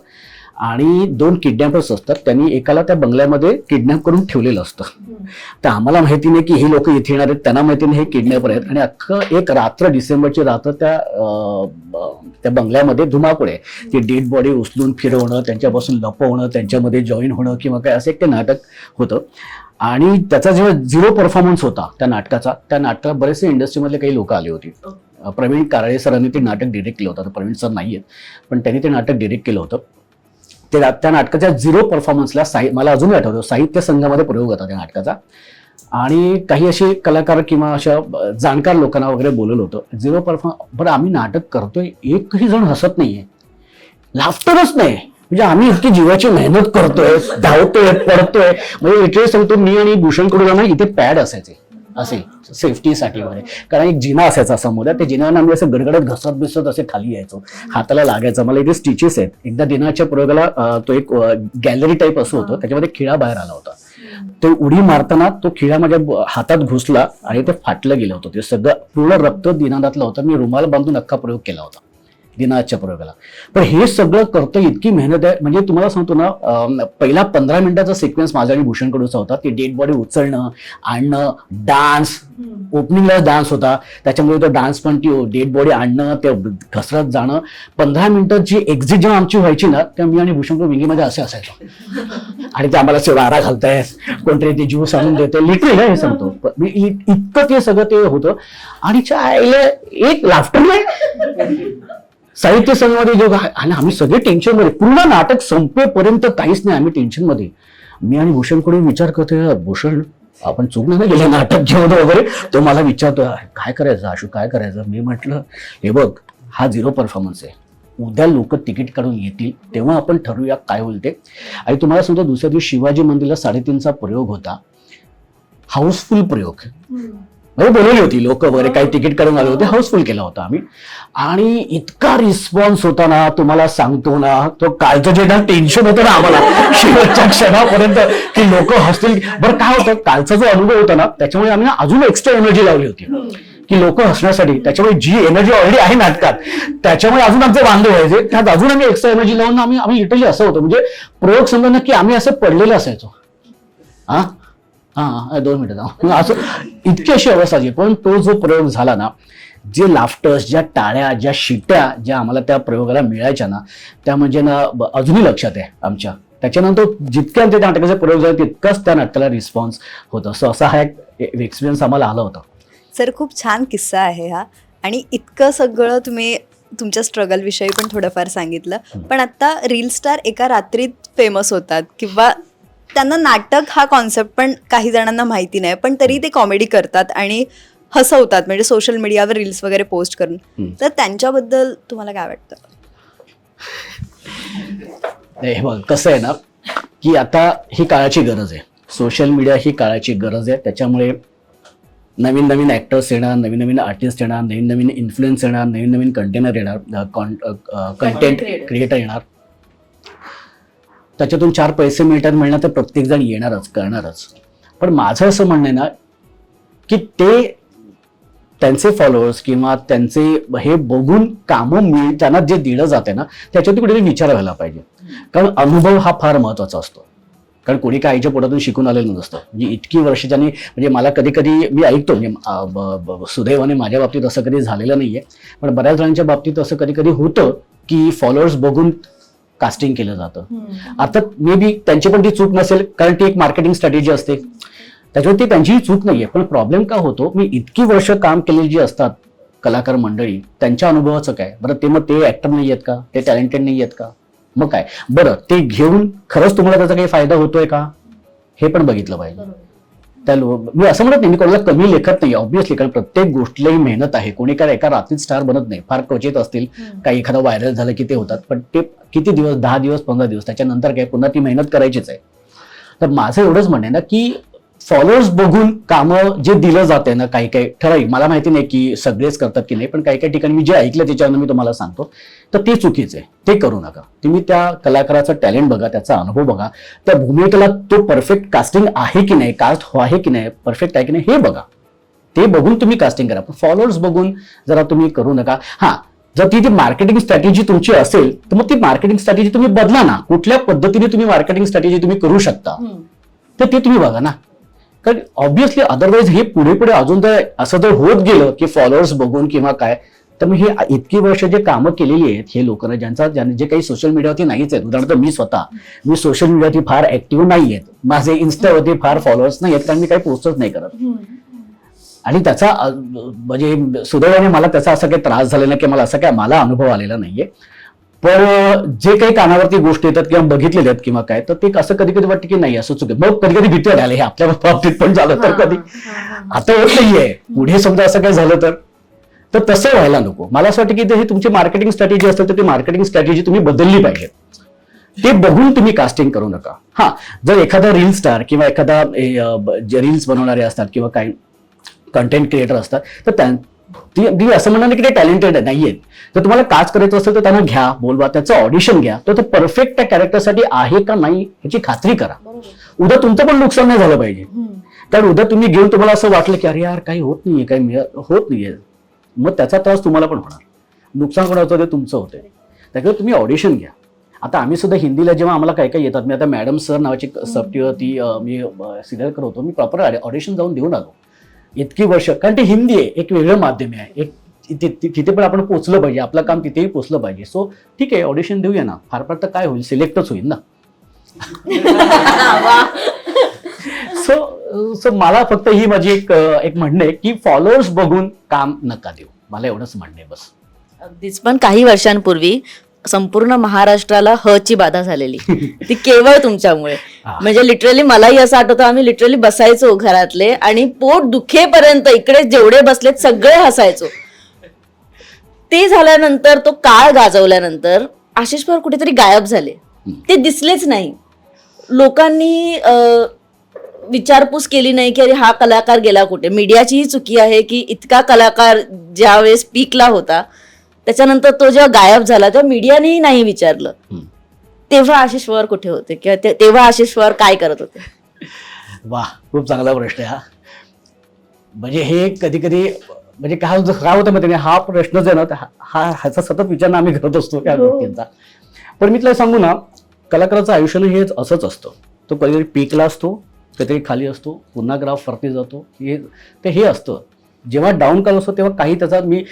S1: आणि 2 किडनॅपर्स असतात, त्यांनी एकाला त्या बंगल्यामध्ये किडनॅप करून ठेवलेलं असतं. तर आम्हाला माहिती नाही की हे लोक इथे येणार आहेत, त्यांना माहिती नाही हे किडनॅपर आहेत. आणि अख्खं एक रात्र, डिसेंबरची रात्र त्या बंगल्यामध्ये धुमाकूळ आहे. ती डेड बॉडी उचलून फिरवणं, त्यांच्यापासून लपवणं, त्यांच्यामध्ये जॉईन होणं किंवा काय, असं एक ते नाटक होतं. आणि त्याचा जेव्हा 0 परफॉर्मन्स होता त्या नाटकाला बरेचसे इंडस्ट्रीमधले काही लोक आले होते. प्रवीण काराळे सरांनी ते नाटक डिरेक्ट केलं होतं. प्रवीण सर नाही आहेत पण त्यांनी ते नाटक डिरेक्ट केलं होतं. त्या नाटकाच्या 0 परफॉर्मन्सला मला अजूनही आठवतं, साहित्य संघामध्ये प्रयोग होता त्या नाटकाचा. आणि काही असे कलाकार किंवा अशा जाणकार लोकांना वगैरे बोलवलं होतं. 0 परफॉर्मन्स, बरं आम्ही नाटक करतोय, एकही जण हसत नाहीये, लाफ्टरच नाही. म्हणजे आम्ही इतकी जीवाची मेहनत करतोय, धावतोय, पडतोय. म्हणजे इथे सांगतो, मी आणि भूषण कडूला इथे पॅड असायचे असे सेफ्टीसाठी वगैरे, कारण एक जिना असायचा समोर, त्या जिन्यावर आम्ही असं गडगडत घसरत असे खाली यायचो, हाताला लागायचं. मला इथे स्टिचेस आहेत. एकदा दिनाच्या प्रयोगाला तो एक गॅलरी टाईप असं होतं, त्याच्यामध्ये खिळा बाहेर आला होता. ते उडी मारताना तो खिळा माझ्या हातात घुसला आणि ते फाटलं गेलं होतं. ते सगळं पूर्ण रक्त दिनादातलं होतं. मी रुमाल बांधून अख्खा प्रयोग केला होता दिनाच्या प्रयोगाला. पण हे सगळं करतं, इतकी मेहनत आहे. म्हणजे तुम्हाला सांगतो ना, पहिला 15 मिनिटाचा सिक्वेन्स माझा आणि भूषण कडूचा होता. ती डेड बॉडी उचलणं, आणणं, डान्स, ओपनिंगला डान्स होता, त्याच्यामुळे तो डान्स पण, ती डेड बॉडी आणणं, ते घसरत जाणं. 15 मिनिटं जी एक्झिट जेव्हा आमची व्हायची ना, तेव्हा मी आणि भूषण कडू विंगीमध्ये असे असायचो. आणि ते आम्हाला वारा घालतायत, कोणतरी ते जीव सांगून देते, लिटरली हे सांगतो. इतकं ते सगळं ते होतं. आणि एक लाफ्टर नाही साहित्य संघामध्ये जो, आणि आम्ही सगळे टेन्शनमध्ये, पूर्ण नाटक संपेपर्यंत काहीच नाही, आम्ही टेन्शनमध्ये. मी आणि भूषण कडे विचार करतोय, भूषण आपण चूक नाही गेलं नाटक जेवण वगैरे. तो मला विचारतोय काय करायचं आशू, काय करायचं. मी म्हटलं हे बघ, हा 0 परफॉर्मन्स आहे, उद्या लोक तिकीट काढून येतील तेव्हा आपण ठरवूया काय होईल ते. आणि तुम्हाला सांगतो, दुसऱ्या दिवशी शिवाजी मंदिरला 3:30चा प्रयोग होता, हाऊसफुल प्रयोग. म्हणजे बोलवली होती लोक वगैरे, काही तिकीट काढून आले होते, हाऊसफुल केला होता आम्ही. आणि इतका रिस्पॉन्स होता ना, तुम्हाला सांगतो ना, तो कालचं जे ना टेन्शन होतं ना आम्हाला शेवटच्या क्षणापर्यंत की लोक हसतील. बरं काय होतं, कालचा जो अनुभव होता ना, त्याच्यामुळे आम्ही ना अजून एक्स्ट्रा एनर्जी लावली होती की लोक हसण्यासाठी. त्याच्यामुळे जी एनर्जी ऑलरेडी आहे नाटकात, त्याच्यामुळे अजून आमचे वांदे व्हायचे, त्यात अजून आम्ही एक्स्ट्रा एनर्जी लावून आम्ही लिटरली असं होतं, म्हणजे प्रयोग समजा ना की आम्ही असं पडलेलं असायचो. हा 2 मिनिटं असं, इतकी अशी अवस्था आहे. पण तो जो प्रयोग झाला ना, जे लाफ्टर्स, ज्या टाळ्या, ज्या शिट्या ज्या आम्हाला त्या प्रयोगाला मिळायच्या ना, त्या म्हणजे ना अजूनही लक्षात आहे आमच्या. त्याच्यानंतर जितक्या त्या नाटकाचे प्रयोग झाले तितकाच त्या नाटकाला रिस्पॉन्स होता. सो असा हा एक एक्सपिरियन्स आम्हाला आला होता.
S6: सर, खूप छान किस्सा आहे हा. आणि इतकं सगळं तुम्ही तुमच्या स्ट्रगलविषयी पण थोडंफार सांगितलं. पण आता रील स्टार एका रात्रीत फेमस होतात, किंवा त्यांना नाटक हा कॉन्सेप्ट पण काही जणांना माहिती नाही, पण तरी ते कॉमेडी करतात आणि हसवतात, म्हणजे सोशल मीडियावर रील्स वगैरे पोस्ट करून. तर त्यांच्याबद्दल तुम्हाला काय वाटतं?
S1: हे बघ कसं आहे ना, की आता ही काळाची गरज आहे, सोशल मीडिया ही काळाची गरज आहे. त्याच्यामुळे नवीन नवीन ऍक्टर्स येणार, नवीन नवीन आर्टिस्ट येणार, नवीन नवीन इन्फ्लुएन्स येणार, नवीन नवीन कंटेनर येणार, कंटेंट क्रिएटर येणार. त्याच्यातून 4 पैसे मिळणार तर प्रत्येक जण येणारच, करणारच. पण माझं असं म्हणणं आहे ना की ते त्यांचे फॉलोअर्स किंवा त्यांचे हे बघून कामं त्यांना जे दिलं जाते ना, त्याच्यावरती कुठेतरी विचार व्हायला पाहिजे. कारण अनुभव हा फार महत्वाचा असतो. कारण कोणी काय आईच्या पोटातून शिकून आलेलं नसतं. म्हणजे इतकी वर्ष त्यांनी, म्हणजे मला कधी कधी मी ऐकतो, म्हणजे सुदैवाने माझ्या बाबतीत असं कधी झालेलं नाहीये, पण बऱ्याच जणांच्या बाबतीत असं कधी कधी होतं की फॉलोअर्स बघून कास्टिंग केलं जातं. आता मे बी त्यांची पण ती चूक नसेल, कारण ती एक मार्केटिंग स्ट्रॅटेजी असते, त्याच्यावर ती त्यांचीही चूक नाहीये. पण प्रॉब्लेम का होतो, मी इतकी वर्ष काम केलेली जी असतात कलाकार मंडळी, त्यांच्या अनुभवाचं काय बरं? ते मग ते ऍक्टर नाही आहेत का? ते टॅलेंटेड नाही आहेत का? मग काय बरं, ते घेऊन खरंच तुम्हाला त्याचा काही फायदा होतोय का, हे पण बघितलं पाहिजे. त्या मी असं म्हणत नाही, मी कोणाला कमी लेखत नाही ऑब्व्हियसली, कारण प्रत्येक गोष्टीलाही मेहनत आहे. कोणी काय एका रात्रीत स्टार बनत नाही, फार क्वचित असतील, काही एखादा व्हायरल झालं की ते होतात, पण ते किती दिवस, 10 दिवस 15 दिवस, त्याच्यानंतर काय पुन्हा ती मेहनत करायचीच आहे. तर माझं एवढंच म्हणणं आहे ना की फॉलोअर्स बघून कामं जे दिलं जाते ना, काही काही ठराविक, मला माहिती नाही की सगळेच करतात की नाही, पण काही काही ठिकाणी मी जे ऐकलं त्याच्यावर मी तुम्हाला सांगतो, तर ते चुकीचं आहे. ते करू नका. तुम्ही त्या कलाकाराचं टॅलेंट बघा, त्याचा अनुभव बघा, त्या भूमिकेला तो परफेक्ट कास्टिंग आहे की नाही, कास्ट आहे की नाही, परफेक्ट आहे की नाही, हे बघा. ते बघून तुम्ही कास्टिंग करा, पण फॉलोअर्स बघून जरा तुम्ही करू नका. हा, जर ती मार्केटिंग स्ट्रॅटेजी तुमची असेल तर मग ती मार्केटिंग स्ट्रॅटेजी तुम्ही बदला ना. कुठल्या पद्धतीने तुम्ही मार्केटिंग स्ट्रॅटेजी तुम्ही करू शकता, तर ते तुम्ही बघा ना. कारण ऑब्व्हियसली अदरवाईज हे पुढे पुढे अजून जर असं जर होत गेलं की फॉलोअर्स बघून किंवा काय, तर मग हे इतकी वर्ष जे कामं केलेली आहेत हे लोकांना, जे काही सोशल मीडियावरती नाहीच आहेत, उदाहरणार्थ मी सोशल मीडियावरती फार ऍक्टिव्ह नाही आहेत, माझे इन्स्टावरती फार फॉलोअर्स नाही आहेत, कारण मी काही पोस्टच नाही करत. आणि त्याचा म्हणजे सुदैवाने मला त्याचा असा काही त्रास झालेला की मला अनुभव आलेला नाहीये. पण जे काही कानावरती गोष्टी येतात किंवा बघितलेल्या आहेत किंवा काय, तर ते असं कधी कधी वाटतं की नाही असं चुकीचं. मग कधी कधी भीती वाटायला, हे आपल्या बाबतीत पण झालं तर कधी, आता होत नाहीये, पुढे समजा असं काय झालं तर तसं व्हायला नको. मला असं वाटतं की हे तुमची मार्केटिंग स्ट्रॅटेजी असेल तर ती मार्केटिंग स्ट्रॅटेजी तुम्ही बदलली पाहिजे. ते बघून तुम्ही कास्टिंग करू नका. हा, जर एखादा रील स्टार किंवा एखादा जे रील्स बनवणारे असतात किंवा काय कंटेंट क्रिएटर असतात, तर ती असं म्हणणार नाही की ते टॅलेंटेड नाहीयेत. जर तुम्हाला कास्ट करायचं असेल तर त्यांना घ्या, बोलवा, त्याचं ऑडिशन घ्या, तर तो परफेक्ट त्या कॅरेक्टरसाठी आहे का नाही ह्याची खात्री करा. उद्या तुमचं पण नुकसान नाही झालं पाहिजे. कारण उद्या तुम्ही घेऊन तुम्हाला असं वाटलं की अरे यार काही होत नाहीये, काही होत नाहीये, मग त्याचा त्रास तुम्हाला पण होणार. नुकसान कोणाचं ते तुमचं होतंय. त्याच्यावर तुम्ही ऑडिशन घ्या. आता आम्ही सुद्धा हिंदीला जेव्हा आम्हाला काय काय येतात, मी आता मॅडम सर नावाची सबटीवरती मी सिरियल करत होतो, मी प्रॉपर ऑडिशन जाऊन देऊन आलो. इतकी वर्ष, कारण ते हिंदी आहे, एक वेगळं माध्यम आहे, एक तिथे पण आपण पोहोचलं पाहिजे, आपलं काम तिथेही पोहोचलं पाहिजे. सो ठीक आहे, ऑडिशन देऊया ना, फार फार तर काय होईल, सिलेक्टच होईल ना. सो मला फक्त ही माझी एक म्हणणं आहे की फॉलोअर्स बघून काम नका देऊ, मला एवढंच म्हणणं आहे बस.
S2: अगदीच. पण काही वर्षांपूर्वी संपूर्ण महाराष्ट्राला ची बाधा झालेली, ती केवळ तुमच्यामुळे. म्हणजे लिटरली मलाही असं आठवतं, आम्ही लिटरली बसायचो घरातले आणि पोट दुखेपर्यंत इकडे जेवढे बसलेत सगळे हसायचो. ते झाल्यानंतर, तो काळ गाजवल्यानंतर आशिष पवार कुठेतरी गायब झाले, ते दिसलेच नाही. लोकांनी विचारपूस केली नाही की अरे हा कलाकार गेला कुठे. मीडियाचीही चुकी आहे की इतका कलाकार ज्यावेळेस पीकला होता त्याच्यानंतर तो जेव्हा गायब झाला तेव्हा मीडियानेही नाही विचारलं तेव्हा आशिष पवार कुठे होते किंवा तेव्हा आशिष पवार काय करत होते.
S1: वा, खूप चांगला प्रश्न आहे हा. म्हणजे हे कधी कधी म्हणजे काय होतं माहिती हा प्रश्नच आहे ना, ह्याचा सतत विचार आम्ही करत असतो या गोष्टींचा. पण मी तुला सांगू ना, कलाकाराचं आयुष्य हेच असंच असतं. तो कधीतरी पीकला असतो, कधीतरी खाली असतो, पुन्हा ग्राफ वरती जातो. हे असतं. जेव्हा डाऊन काल असतो तेव्हा काही त्याचा मी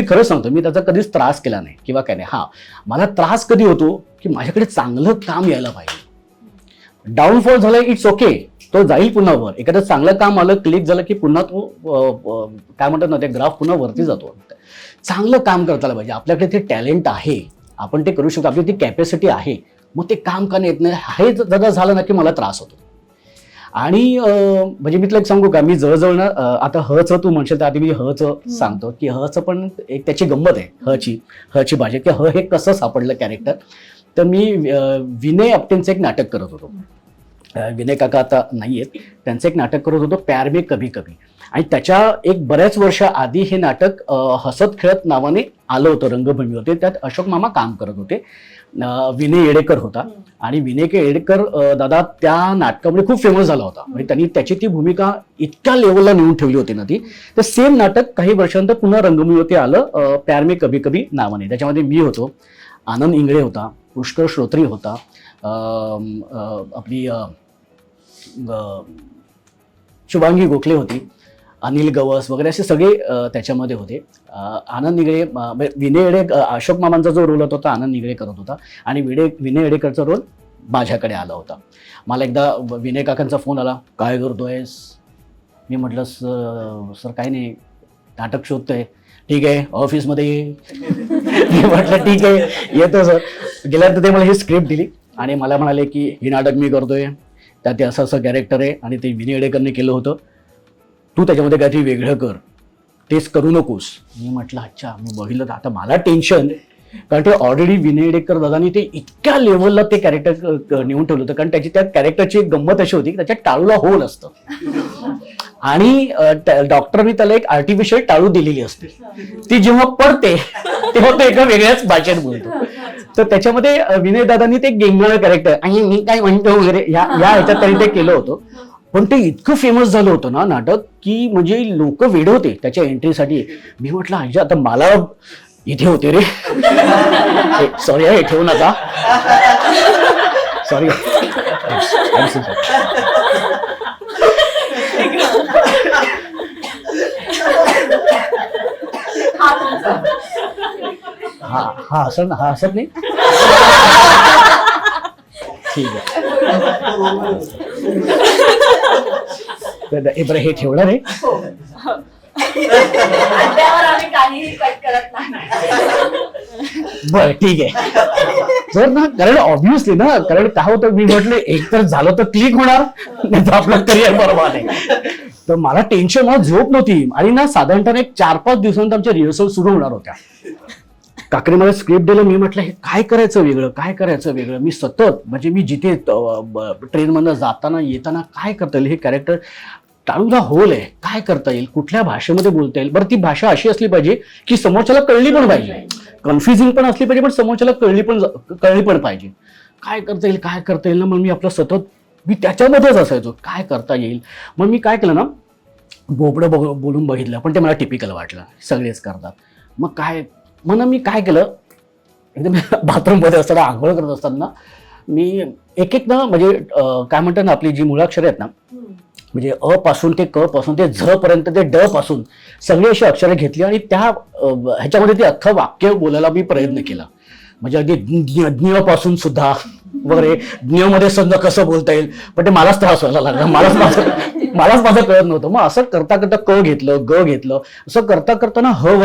S1: खरं सांगतो, मी त्याचा कधीच त्रास केला नाही किंवा काय नाही. मला त्रास कधी होतो की माझ्याकडे चांगलं काम यायला पाहिजे. डाऊनफॉल झालं, इट्स ओके, तो जाईल पुन्हा वर. एखादं चांगलं काम आलं, क्लिक झालं की पुन्हा तो काय म्हणतात ना, ते ग्राफ पुन्हा वरती जातो. चांगलं काम करता आलं पाहिजे. आपल्याकडे ते टॅलेंट आहे, आपण ते करू शकतो, आपली ती कॅपॅसिटी आहे. मग ते काम का येत नाही, हे जर झालं ना की मला त्रास होतो. आणि म्हणजे मी तुला एक सांगू का, मी जवळजवळ ना आता हचं तू म्हणशील तर आधी मी हचं सांगतो की हचं पण एक त्याची गंमत आहे. हची भाषा की हे कसं सापडलं कॅरेक्टर. तर मी विनय आपटेंचं एक नाटक करत होतो. विनय काका आता नाही आहेत, त्यांचं एक नाटक करत होतो, प्यार में कभी कभी. आणि त्याच्या एक बऱ्याच वर्ष आधी हे नाटक हसत खेळत नावाने आलं होतं रंगभूमीवरती. त्यात अशोक मामा काम करत होते, विनय येडेकर होता. आणि विनय येडेकर दादा त्या नाटकामध्ये खूप फेमस झाला होता. म्हणजे त्यांनी त्याची ती भूमिका इतक्या लेवलला नेऊन ठेवली होती ना ती. तर सेम नाटक काही वर्षांतर पुन्हा रंगभूमीवरती आलं, प्यार में कभी कभी नावाने. त्याच्यामध्ये मी होतो, आनंद इंगळे होता, पुष्कर श्रोत्री होता, आपली शुभांगी गोखले होती, अनिल गवस वगैरे असे सगळे त्याच्यामध्ये होते. आनंद निगळे, विनय येडे, अशोक मामांचा जो रोल होता तो आनंद निगळे करत होता आणि विनय येडेकरचा रोल माझ्याकडे आला होता. मला एकदा विनय काकांचा फोन आला, काय करतोयस? मी म्हटलं सर काही नाही, नाटक शोधतोय. ठीक आहे, ऑफिसमध्ये ये. मी म्हटलं ठीक आहे, येतो सर. गेल्यानंतर ते मला ही स्क्रिप्ट दिली आणि मला म्हणाले की हे नाटक मी करतोय, त्यात ते असं कॅरेक्टर आहे आणि ते विनय येडेकरने केलं होतं, तू त्याच्यामध्ये काहीतरी वेगळं कर, तेच करू नकोस. मी म्हटलं अच्छा. मी बघितलं तर आता मला टेन्शन, कारण ते ऑलरेडी विनय येडेकर दादानी ते इतक्या लेवलला ते कॅरेक्टर नेऊन ठेवलं होतं. कारण त्याची त्या कॅरेक्टरची एक गंमत अशी होती की त्याच्या टाळूला होल असतं आणि डॉक्टरनी त्याला एक आर्टिफिशियल टाळू दिलेली असते. ती जेव्हा पडते तेव्हा तो एका वेगळ्याच भाषेत बोलतो. तर त्याच्यामध्ये विनय दादांनी ते गेंगणारं कॅरेक्टर आणि मी काय म्हणतो वगैरे ह्याच्यात त्यांनी ते केलं होतं. पण ते इतकं फेमस झालं होतं ना नाटक की म्हणजे लोक वेड होते त्याच्या एंट्रीसाठी. मी म्हटलं आजी आता मला इथे होते रे, सॉरी हे ठेवू नका, सॉरी. हा हसत नाही, ठीक आहे. बरं हे ठेवणार आहे. बरं ठीक आहे. तर ना कारण ऑब्व्हियसली ना, कारण काय होतं, मी म्हटलं एक तर झालं तर क्लिक होणार, नाही तर आपलं करिअर बरोबर आहे. तर मला टेन्शन, मला झोप नव्हती. आणि ना साधारणतः एक 4-5 दिवसांत आमच्या रिहर्सल सुरू होणार होत्या. काकडे मला स्क्रिप्ट दिलं, मी म्हटलं हे काय करायचं वेगळं. मी सतत म्हणजे मी जिथे ट्रेनमधनं जाताना येताना काय करता येईल, हे कॅरेक्टर टाळूला होल आहे, काय करता येईल, कुठल्या भाषेमध्ये बोलता येईल. बरं ती भाषा अशी असली पाहिजे की समोरच्याला कळली पण पाहिजे, कन्फ्युजिंग पण असली पाहिजे पण समोरच्याला कळली पण पाहिजे. काय करता येईल ना. मग मी आपलं सतत मी त्याच्यामध्येच असायचो, काय करता येईल. मग मी काय केलं ना, बोबडं बोलून बघितलं, पण ते मला टिपिकल वाटलं, सगळेच करतात. मग मी काय केलं, एकदम बाथरूममध्ये असताना आंघोळ करत असताना मी एक ना म्हणजे काय म्हणतात ना, आपली जी मुळाक्षरं आहेत ना, म्हणजे अ पासून ते क पासून ते झ पर्यंत ते ड पासून सगळी अशी अक्षरं घेतली आणि त्या ह्याच्यामध्ये ते अख्खं वाक्य बोलायला मी प्रयत्न केला. म्हणजे अगदी ज्ञ पासून सुद्धा वगैरे, ज्ञमध्ये समजा कसं बोलता येईल, पण ते मलाच त्रास व्हायला लागला, मलाच माझं कळत नव्हतं. मग असं करता क घेतलं, ग घेतलं, असं करता ना ह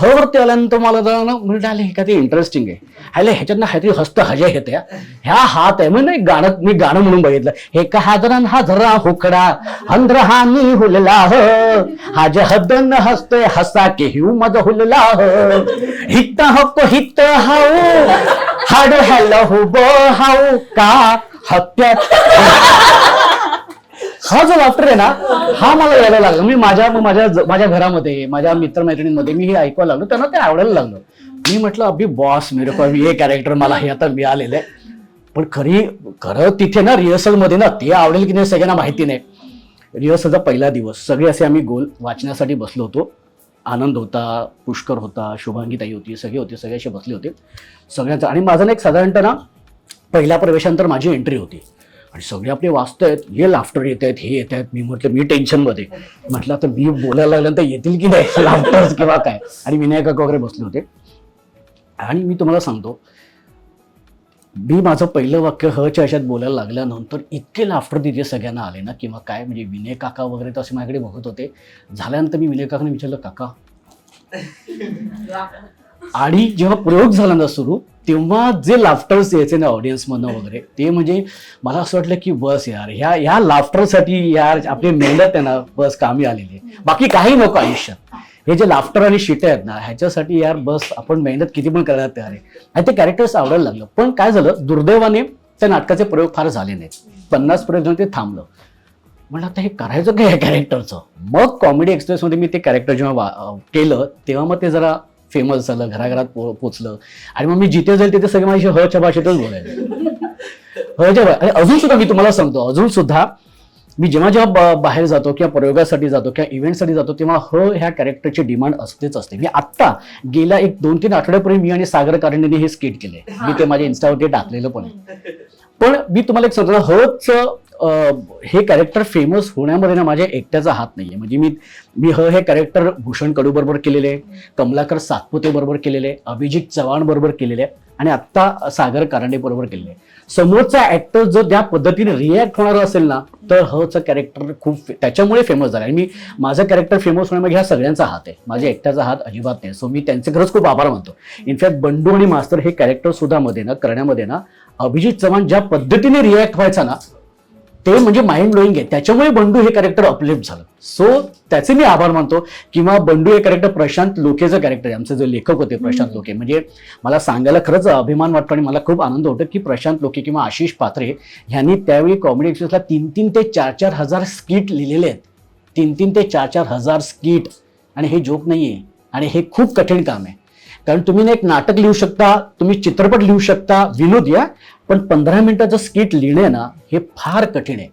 S1: वरती आल्यानंतर मला म्हणजे हे काय ते इंटरेस्टिंग आहे, ह्याच्यात ना काहीतरी हस्त हजे येते, ह्या हात आहे. म्हणजे मी गाणं म्हणून बघितलं, हे का हादरन हाजरा हुकडा अंध्र हानी हुलला हाज हदन हसतोय हसा के हिव मज हुलला हित हक्क हित हाऊ हाड हॅल हुब हाऊ का हत्यात. हा जो लाफ्टर आहे ना, हा मला यायला लागला. मी माझ्या घरामध्ये, माझ्या मित्रमैत्रिणींमध्ये मी हे ऐकायला लागलो, त्यांना ते आवडायला लागलं. मी म्हटलं अभि बॉस मेरे को हे कॅरेक्टर मला हे आता मिळालेलं आहे. पण खरं तिथे ना रिहर्सल मध्ये ना ते आवडेल की नाही सगळ्यांना माहिती नाही. रिहर्सलचा पहिला दिवस सगळे असे आम्ही गोल वाचण्यासाठी बसलो होतो. आनंद होता, पुष्कर होता, शुभांगीताई होती, सगळे असे बसले होते सगळ्यांचं. आणि माझं ना एक साधारणतः ना पहिल्या प्रवेशानंतर माझी एंट्री होती आणि सगळे आपले वाचतायत, हे लाफ्टर येत आहेत, हे येत आहेत. मी म्हटलं मी टेन्शनमध्ये, म्हटलं आता मी बोलायला लागल्यानंतर येतील की नाही लाफ्टर्स किंवा काय. आणि विनायक वगैरे बसले होते. आणि मी तुम्हाला सांगतो, मी माझं पहिलं वाक्य हच्या ह्याच्यात बोलायला लागल्यानंतर इतके लाफ्टर तिथे सगळ्यांना आले ना किंवा काय, म्हणजे विनय काका वगैरे तर असे माझ्याकडे बघत होते. झाल्यानंतर मी विनय काकाने विचारलं काका, आणि जेव्हा प्रयोग झाला ना सुरू, तेव्हा जे लाफ्टर्स यायचे ना ऑडियन्समधनं वगैरे, ते म्हणजे मला असं वाटलं की बस यार, ह्या लाफ्टरसाठी यार आपली मेहनत आहे ना बस कामी आलेली आहे. बाकी काही नको आयुष्यात. हे जे लाफ्टर आणि शिट्या आहेत ना ह्याच्यासाठी यार बस आपण मेहनत किती पण करायला तयार आहे. आणि ते कॅरेक्टर्स आवडायला लागलं. पण काय झालं, दुर्दैवाने त्या नाटकाचे प्रयोग फार झाले नाहीत. 50 प्रयोग झाले, ते थांबलं. म्हटलं आता हे करायचं काय या कॅरेक्टरचं. मग कॉमेडी एक्सप्रेसमध्ये मी ते कॅरेक्टर जेव्हा केलं तेव्हा मग ते जरा फेमस झालं, घराघरात पोचलं. आणि मग मी जिथे जाईल तिथे सगळे माझ्या हच्या भाषेतच बोलायचे. आणि अजून सुद्धा मी तुम्हाला सांगतो, अजून सुद्धा मी जेव्हा बाहेर जातो किंवा प्रयोगासाठी जातो किंवा इव्हेंटसाठी जातो तेव्हा ह्या कॅरेक्टरची डिमांड असतेच असते. मी आत्ता गेल्या 1-2-3 आठवड्यापूर्वी मी आणि सागर कारंडेने हे स्किट केले. मी ते माझ्या इन्स्टावरती टाकलेलं पण आहे. पण मी तुम्हाला एक सांगतो, हे कॅरेक्टर फेमस होण्यामध्ये ना माझ्या एकट्याचा हात नाहीये. म्हणजे मी हे कॅरेक्टर भूषण कडू बरोबर केलेले आहे, कमलाकर सातपुते बरोबर केलेले आहे, अभिजित चव्हाण बरोबर केलेले आहे आणि आत्ता सागर कारंडे बरोबर केलेले आहे. समोरचा ऍक्टर जर त्या पद्धतीने रिॲक्ट होणार असेल ना तर हचं कॅरेक्टर खूप त्याच्यामुळे फेमस झालं. आणि माझं कॅरेक्टर फेमस होण्यामध्ये ह्या सगळ्यांचा हात आहे, माझ्या एकट्याचा हात अजिबात नाही. सो मी त्यांचे खरंच खूप आभार मानतो. इनफॅक्ट बंडू आणि मास्तर हे कॅरेक्टर सुद्धा मध्ये ना करण्यामध्ये ना अभिजित चव्हाण ज्या पद्धतीने रिॲक्ट व्हायचा ना ते म्हणजे माइंड ब्लोईंग आहे. त्याच्यामुळे बंडू हे कॅरेक्टर अपलिफ्ट झालं. सो त्याचे मी आभार मानतो. किंवा बंडू हे कॅरेक्टर प्रशांत लोकेचं कॅरेक्टर आहे. आमचे जे लेखक होते प्रशांत लोके, म्हणजे मला सांगायला खरंच अभिमान वाटतो आणि मला खूप आनंद होतो की प्रशांत लोके किंवा आशिष पात्रे यांनी त्यावेळी कॉमेडी एक्सप्रेसला 3-3 ते 4-4 हजार स्किट लिहिलेले आहेत. 3-3 ते 4-4 हजार स्किट. आणि हे जोक नाहीये आणि हे खूप कठीण काम आहे. कारण तुम्ही ना एक नाटक लिहू शकता, तुम्ही चित्रपट लिहू शकता, विनोद या, पण 15 मिनिटाचं स्किट लिहिणे ना हे फार कठीण आहे.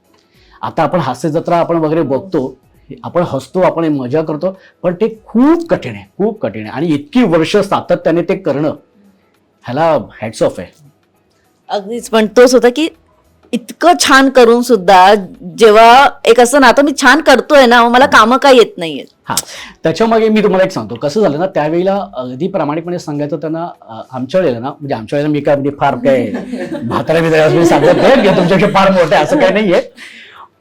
S1: आता आपण हास्य जत्रा आपण वगैरे बघतो, आपण हसतो, आपण मजा करतो, पण ते खूप कठीण आहे, खूप कठीण आहे. आणि इतकी वर्ष सातत्याने ते करणं, ह्याला हॅट्स ऑफ आहे.
S2: अगदीच. पण तोच होता की इतकं छान करून सुद्धा जेव्हा एक असं ना आता मी छान करतोय ना मला कामं काय येत नाहीये.
S1: हा, त्याच्यामागे मी तुम्हाला एक सांगतो कसं झालं ना, त्यावेळेला अगदी प्रामाणिकपणे सांगायचं त्यांना, आमच्या वेळेला ना, म्हणजे आमच्या वेळेला मी काय म्हणजे फार काय म्हातारा बितारा सांगत नाही, तुमच्यापेक्षा फार मोठे असं काही नाहीये.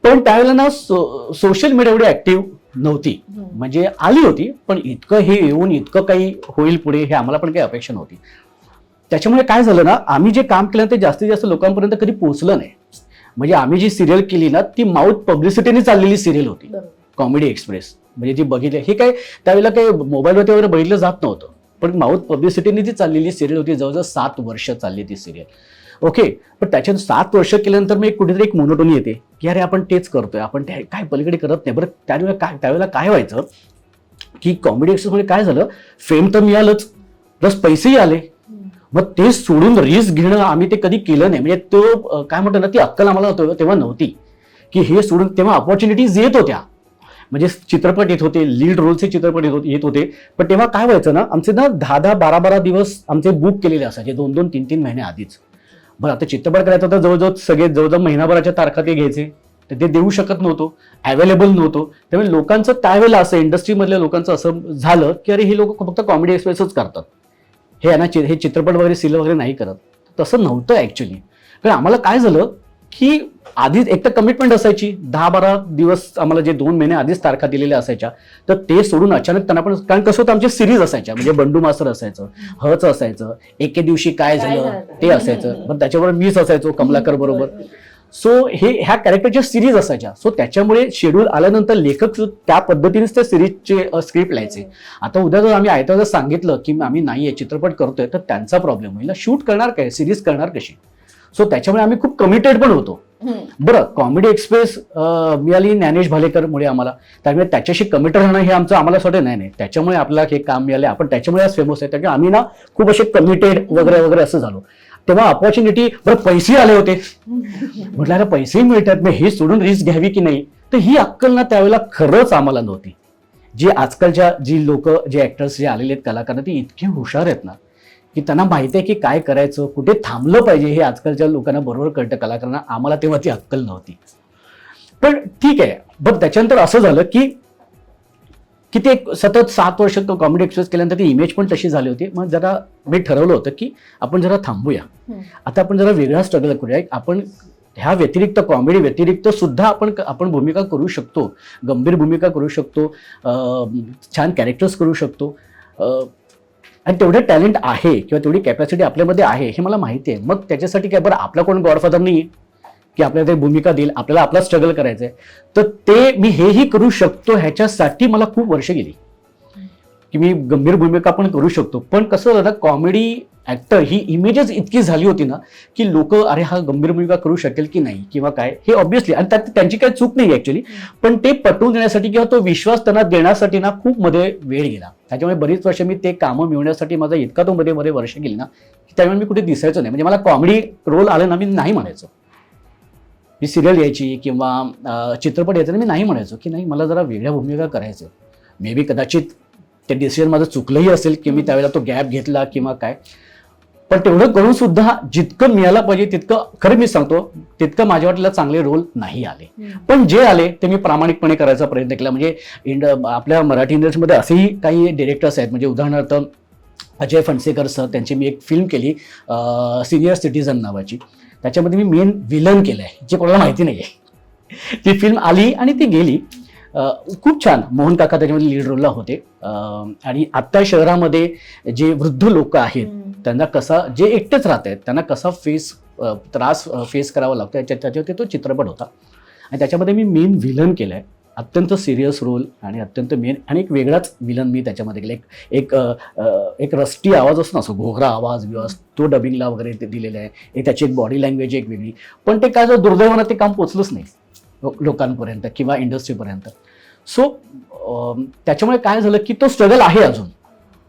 S1: पण त्यावेळेला ना सोशल मीडिया एवढी ऍक्टिव्ह नव्हती. म्हणजे आली होती पण इतकं हे येऊन इतकं काही होईल पुढे हे आम्हाला पण काही अपेक्षा नव्हती. त्याच्यामुळे काय झालं ना, आम्ही जे काम केलं ते जास्तीत जास्त लोकांपर्यंत कधी पोहोचलं नाही. म्हणजे आम्ही जी सिरियल केली ना ती माउथ पब्लिसिटीने चाललेली सिरियल होती, कॉमेडी एक्सप्रेस. म्हणजे ती बघितली, हे काय त्यावेळेला काही मोबाईलवरती वगैरे बघितलं जात नव्हतं, पण माउथ पब्लिसिटीने ती चाललेली सिरियल होती. जवळजवळ 7 वर्ष चालली ती सिरियल. ओके, पण त्याच्यात 7 वर्ष केल्यानंतर मी कुठेतरी एक मोनोटोनी येते की अरे आपण तेच करतोय, आपण ते काय पलीकडे करत नाही. बरं त्यावेळेला काय व्हायचं की कॉमेडी एक्सप्रेसमध्ये काय झालं, फेम तर मिळालंच प्लस पैसेही आले. मग ते सोडून रिस्क घेणं आम्ही ते कधी केलं नाही. म्हणजे तो काय म्हणतो ना, ती अक्कल आम्हाला तेव्हा नव्हती की हे सोडून, तेव्हा ऑपॉर्च्युनिटीज येत होत्या. म्हणजे चित्रपट येत होते, लीड रोलचे चित्रपट येत होते, पण तेव्हा काय व्हायचं ना, आमचे ना 10-10, 12-12 दिवस आमचे बुक केलेले असायचे, 2-2, 3-3 महिने आधीच. बरं, आता चित्रपट करायचा तर जवळजवळ महिनाभराच्या तारखा ते घ्यायचे, तर ते देऊ शकत नव्हतो, अवेलेबल नव्हतो. त्यामुळे लोकांचं त्यावेळेला असं इंडस्ट्रीमधल्या लोकांचं असं झालं की अरे हे लोक फक्त कॉमेडी एक्सप्रेसच करतात, हे चित्रपट वगैरे सिरियल वगैरे नाही करत. तसं नव्हतं ऍक्च्युली. कारण आम्हाला काय झालं की आधीच एक तर कमिटमेंट असायची, 10-12 दिवस आम्हाला जे 2 महिने आधीच तारखा दिलेल्या असायच्या, तर ते सोडून अचानक त्यांना पण, कारण कसं होतं आमची सिरीज असायच्या, म्हणजे बंडू मास्तर असायचं, हच असायचं, एके दिवशी काय झालं ते असायचं, पण त्याच्याबरोबर मीच असायचो कमलाकर बरोबर. सो ह्या कॅरेक्टरच्या सिरीज असायच्या. सो त्याच्यामुळे शेड्यूल आल्यानंतर लेखक त्या पद्धतीनेच त्या सिरीजचे स्क्रिप्ट लिहायचे. आता उद्या जर आम्ही आयता जर सांगितलं की आम्ही नाहीये चित्रपट करतोय तर त्यांचा प्रॉब्लेम होईल, शूट करणार काय, सिरीज करणार कशी. सो त्याच्यामुळे आम्ही खूप कमिटेड पण होतो. बरं, कॉमेडी एक्सप्रेस मिळाली ज्ञानेश भालेकरमुळे आम्हाला, त्यामुळे त्याच्याशी कमिटेड राहणं हे आमचं आम्हाला स्वतः नाही, त्याच्यामुळे आपल्याला हे काम मिळाले, आपण त्याच्यामुळे आज फेमस आहे. त्यामुळे आम्ही ना खूप असे कमिटेड वगैरे वगैरे असं झालो. तेव्हा अपॉर्च्युनिटी, बरं पैसे आले होते, म्हटलं अरे पैसेही मिळतात, मग हे सोडून रिस्क घ्यावी की नाही. तर ही अक्कल ना त्यावेळेला खरंच आम्हाला नव्हती. जी आजकालच्या जी लोक, जे ऍक्टर्स जे आलेले आहेत कलाकार, ते इतके हुशार आहेत ना की त्यांना माहिती आहे की काय करायचं, कुठे थांबलं पाहिजे, हे आजकालच्या लोकांना बरोबर कळतं, कलाकारांना. आम्हाला तेव्हा ती अक्कल नव्हती. पण ठीक आहे. बघ, त्याच्यानंतर असं झालं की ते सतत 7 वर्ष कॉमेडी एक्सप्रेस केल्यानंतर ती इमेज पण तशी झाली होती. मग जरा मी ठरवलं होतं की आपण जरा थांबूया, आता आपण जरा वेगळा स्ट्रगल करूया. आपण ह्या व्यतिरिक्त, कॉमेडी व्यतिरिक्त सुद्धा आपण भूमिका करू शकतो, गंभीर भूमिका करू शकतो, छान कॅरेक्टर्स करू शकतो, आणि तेवढं टॅलेंट आहे किंवा तेवढी कॅपॅसिटी आपल्यामध्ये आहे हे मला माहिती आहे. मग त्याच्यासाठी काय, बरं आपला कोण गॉडफादर नाही की आपल्याला ते भूमिका देईल, आपल्याला आपला स्ट्रगल करायचं आहे. तर ते मी हेही करू शकतो, ह्याच्यासाठी मला खूप वर्ष गेली की मी गंभीर भूमिका पण करू शकतो. पण कसं झालं, कॉमेडी ऍक्टर ही इमेजच इतकी झाली होती ना की लोक, अरे हा गंभीर भूमिका करू शकेल की नाही किंवा काय, हे ऑब्व्हियसली, आणि त्यात त्यांची काही चूक नाही ऍक्च्युली, पण ते पटवून देण्यासाठी किंवा तो विश्वास त्यांना देण्यासाठी ना खूप मध्ये वेळ गेला. त्याच्यामुळे बरीच वर्ष मी ते कामं मिळवण्यासाठी माझा इतका तो मध्ये वर्ष गेली ना की त्यामुळे मी कुठे दिसायचो नाही. म्हणजे मला कॉमेडी रोल आले ना, मी नाही म्हणायचो. मी सिरियल यायची किंवा चित्रपट यायचा, मी नाही म्हणायचो की नाही, मला जरा वेगळ्या भूमिका करायचं. मे बी कदाचित ते डिसिजन माझं चुकलंही असेल की मी त्यावेळेला तो गॅप घेतला किंवा काय. पण तेवढं करून सुद्धा जितकं मिळायला पाहिजे तितकं, खरं मी सांगतो, तितकं माझ्या वाटेला चांगले रोल नाही आले. पण जे आले ते मी प्रामाणिकपणे करायचा प्रयत्न केला. म्हणजे आपल्या मराठी इंडस्ट्रीमध्ये असेही काही डिरेक्टर्स आहेत, म्हणजे उदाहरणार्थ अजय फणसेकर सर, त्यांची मी एक फिल्म केली सिनियर सिटीजन नावाची. त्याच्यामध्ये मी मेन विलन केलं आहे, जे कोणाला माहिती नाही आहे. ती फिल्म आली आणि ती गेली. खूप छान, मोहन काका त्याच्यामध्ये लीड रोलला होते. आणि आत्ता शहरामध्ये जे वृद्ध लोक आहेत त्यांना कसा, जे एकटेच राहत आहेत त्यांना कसा त्रास फेस करावा लागतो, त्याच्यावरती तो चित्रपट होता. आणि त्याच्यामध्ये मी मेन विलन केलं आहे, अत्यंत सिरियस रोल आणि अत्यंत मेन, आणि एक वेगळाच विलन मी त्याच्यामध्ये केलं. एक रस्टी आवाज असतो ना, असं घोघरा आवाज बिवाज, तो डबिंगला वगैरे ते दिलेला आहे. त्याची एक बॉडी लँग्वेज एक वेगळी. पण ते काय, जर दुर्दैवानं ते काम पोचलंच नाही लोकांपर्यंत किंवा इंडस्ट्रीपर्यंत. सो त्याच्यामुळे काय झालं की तो स्ट्रगल आहे, अजून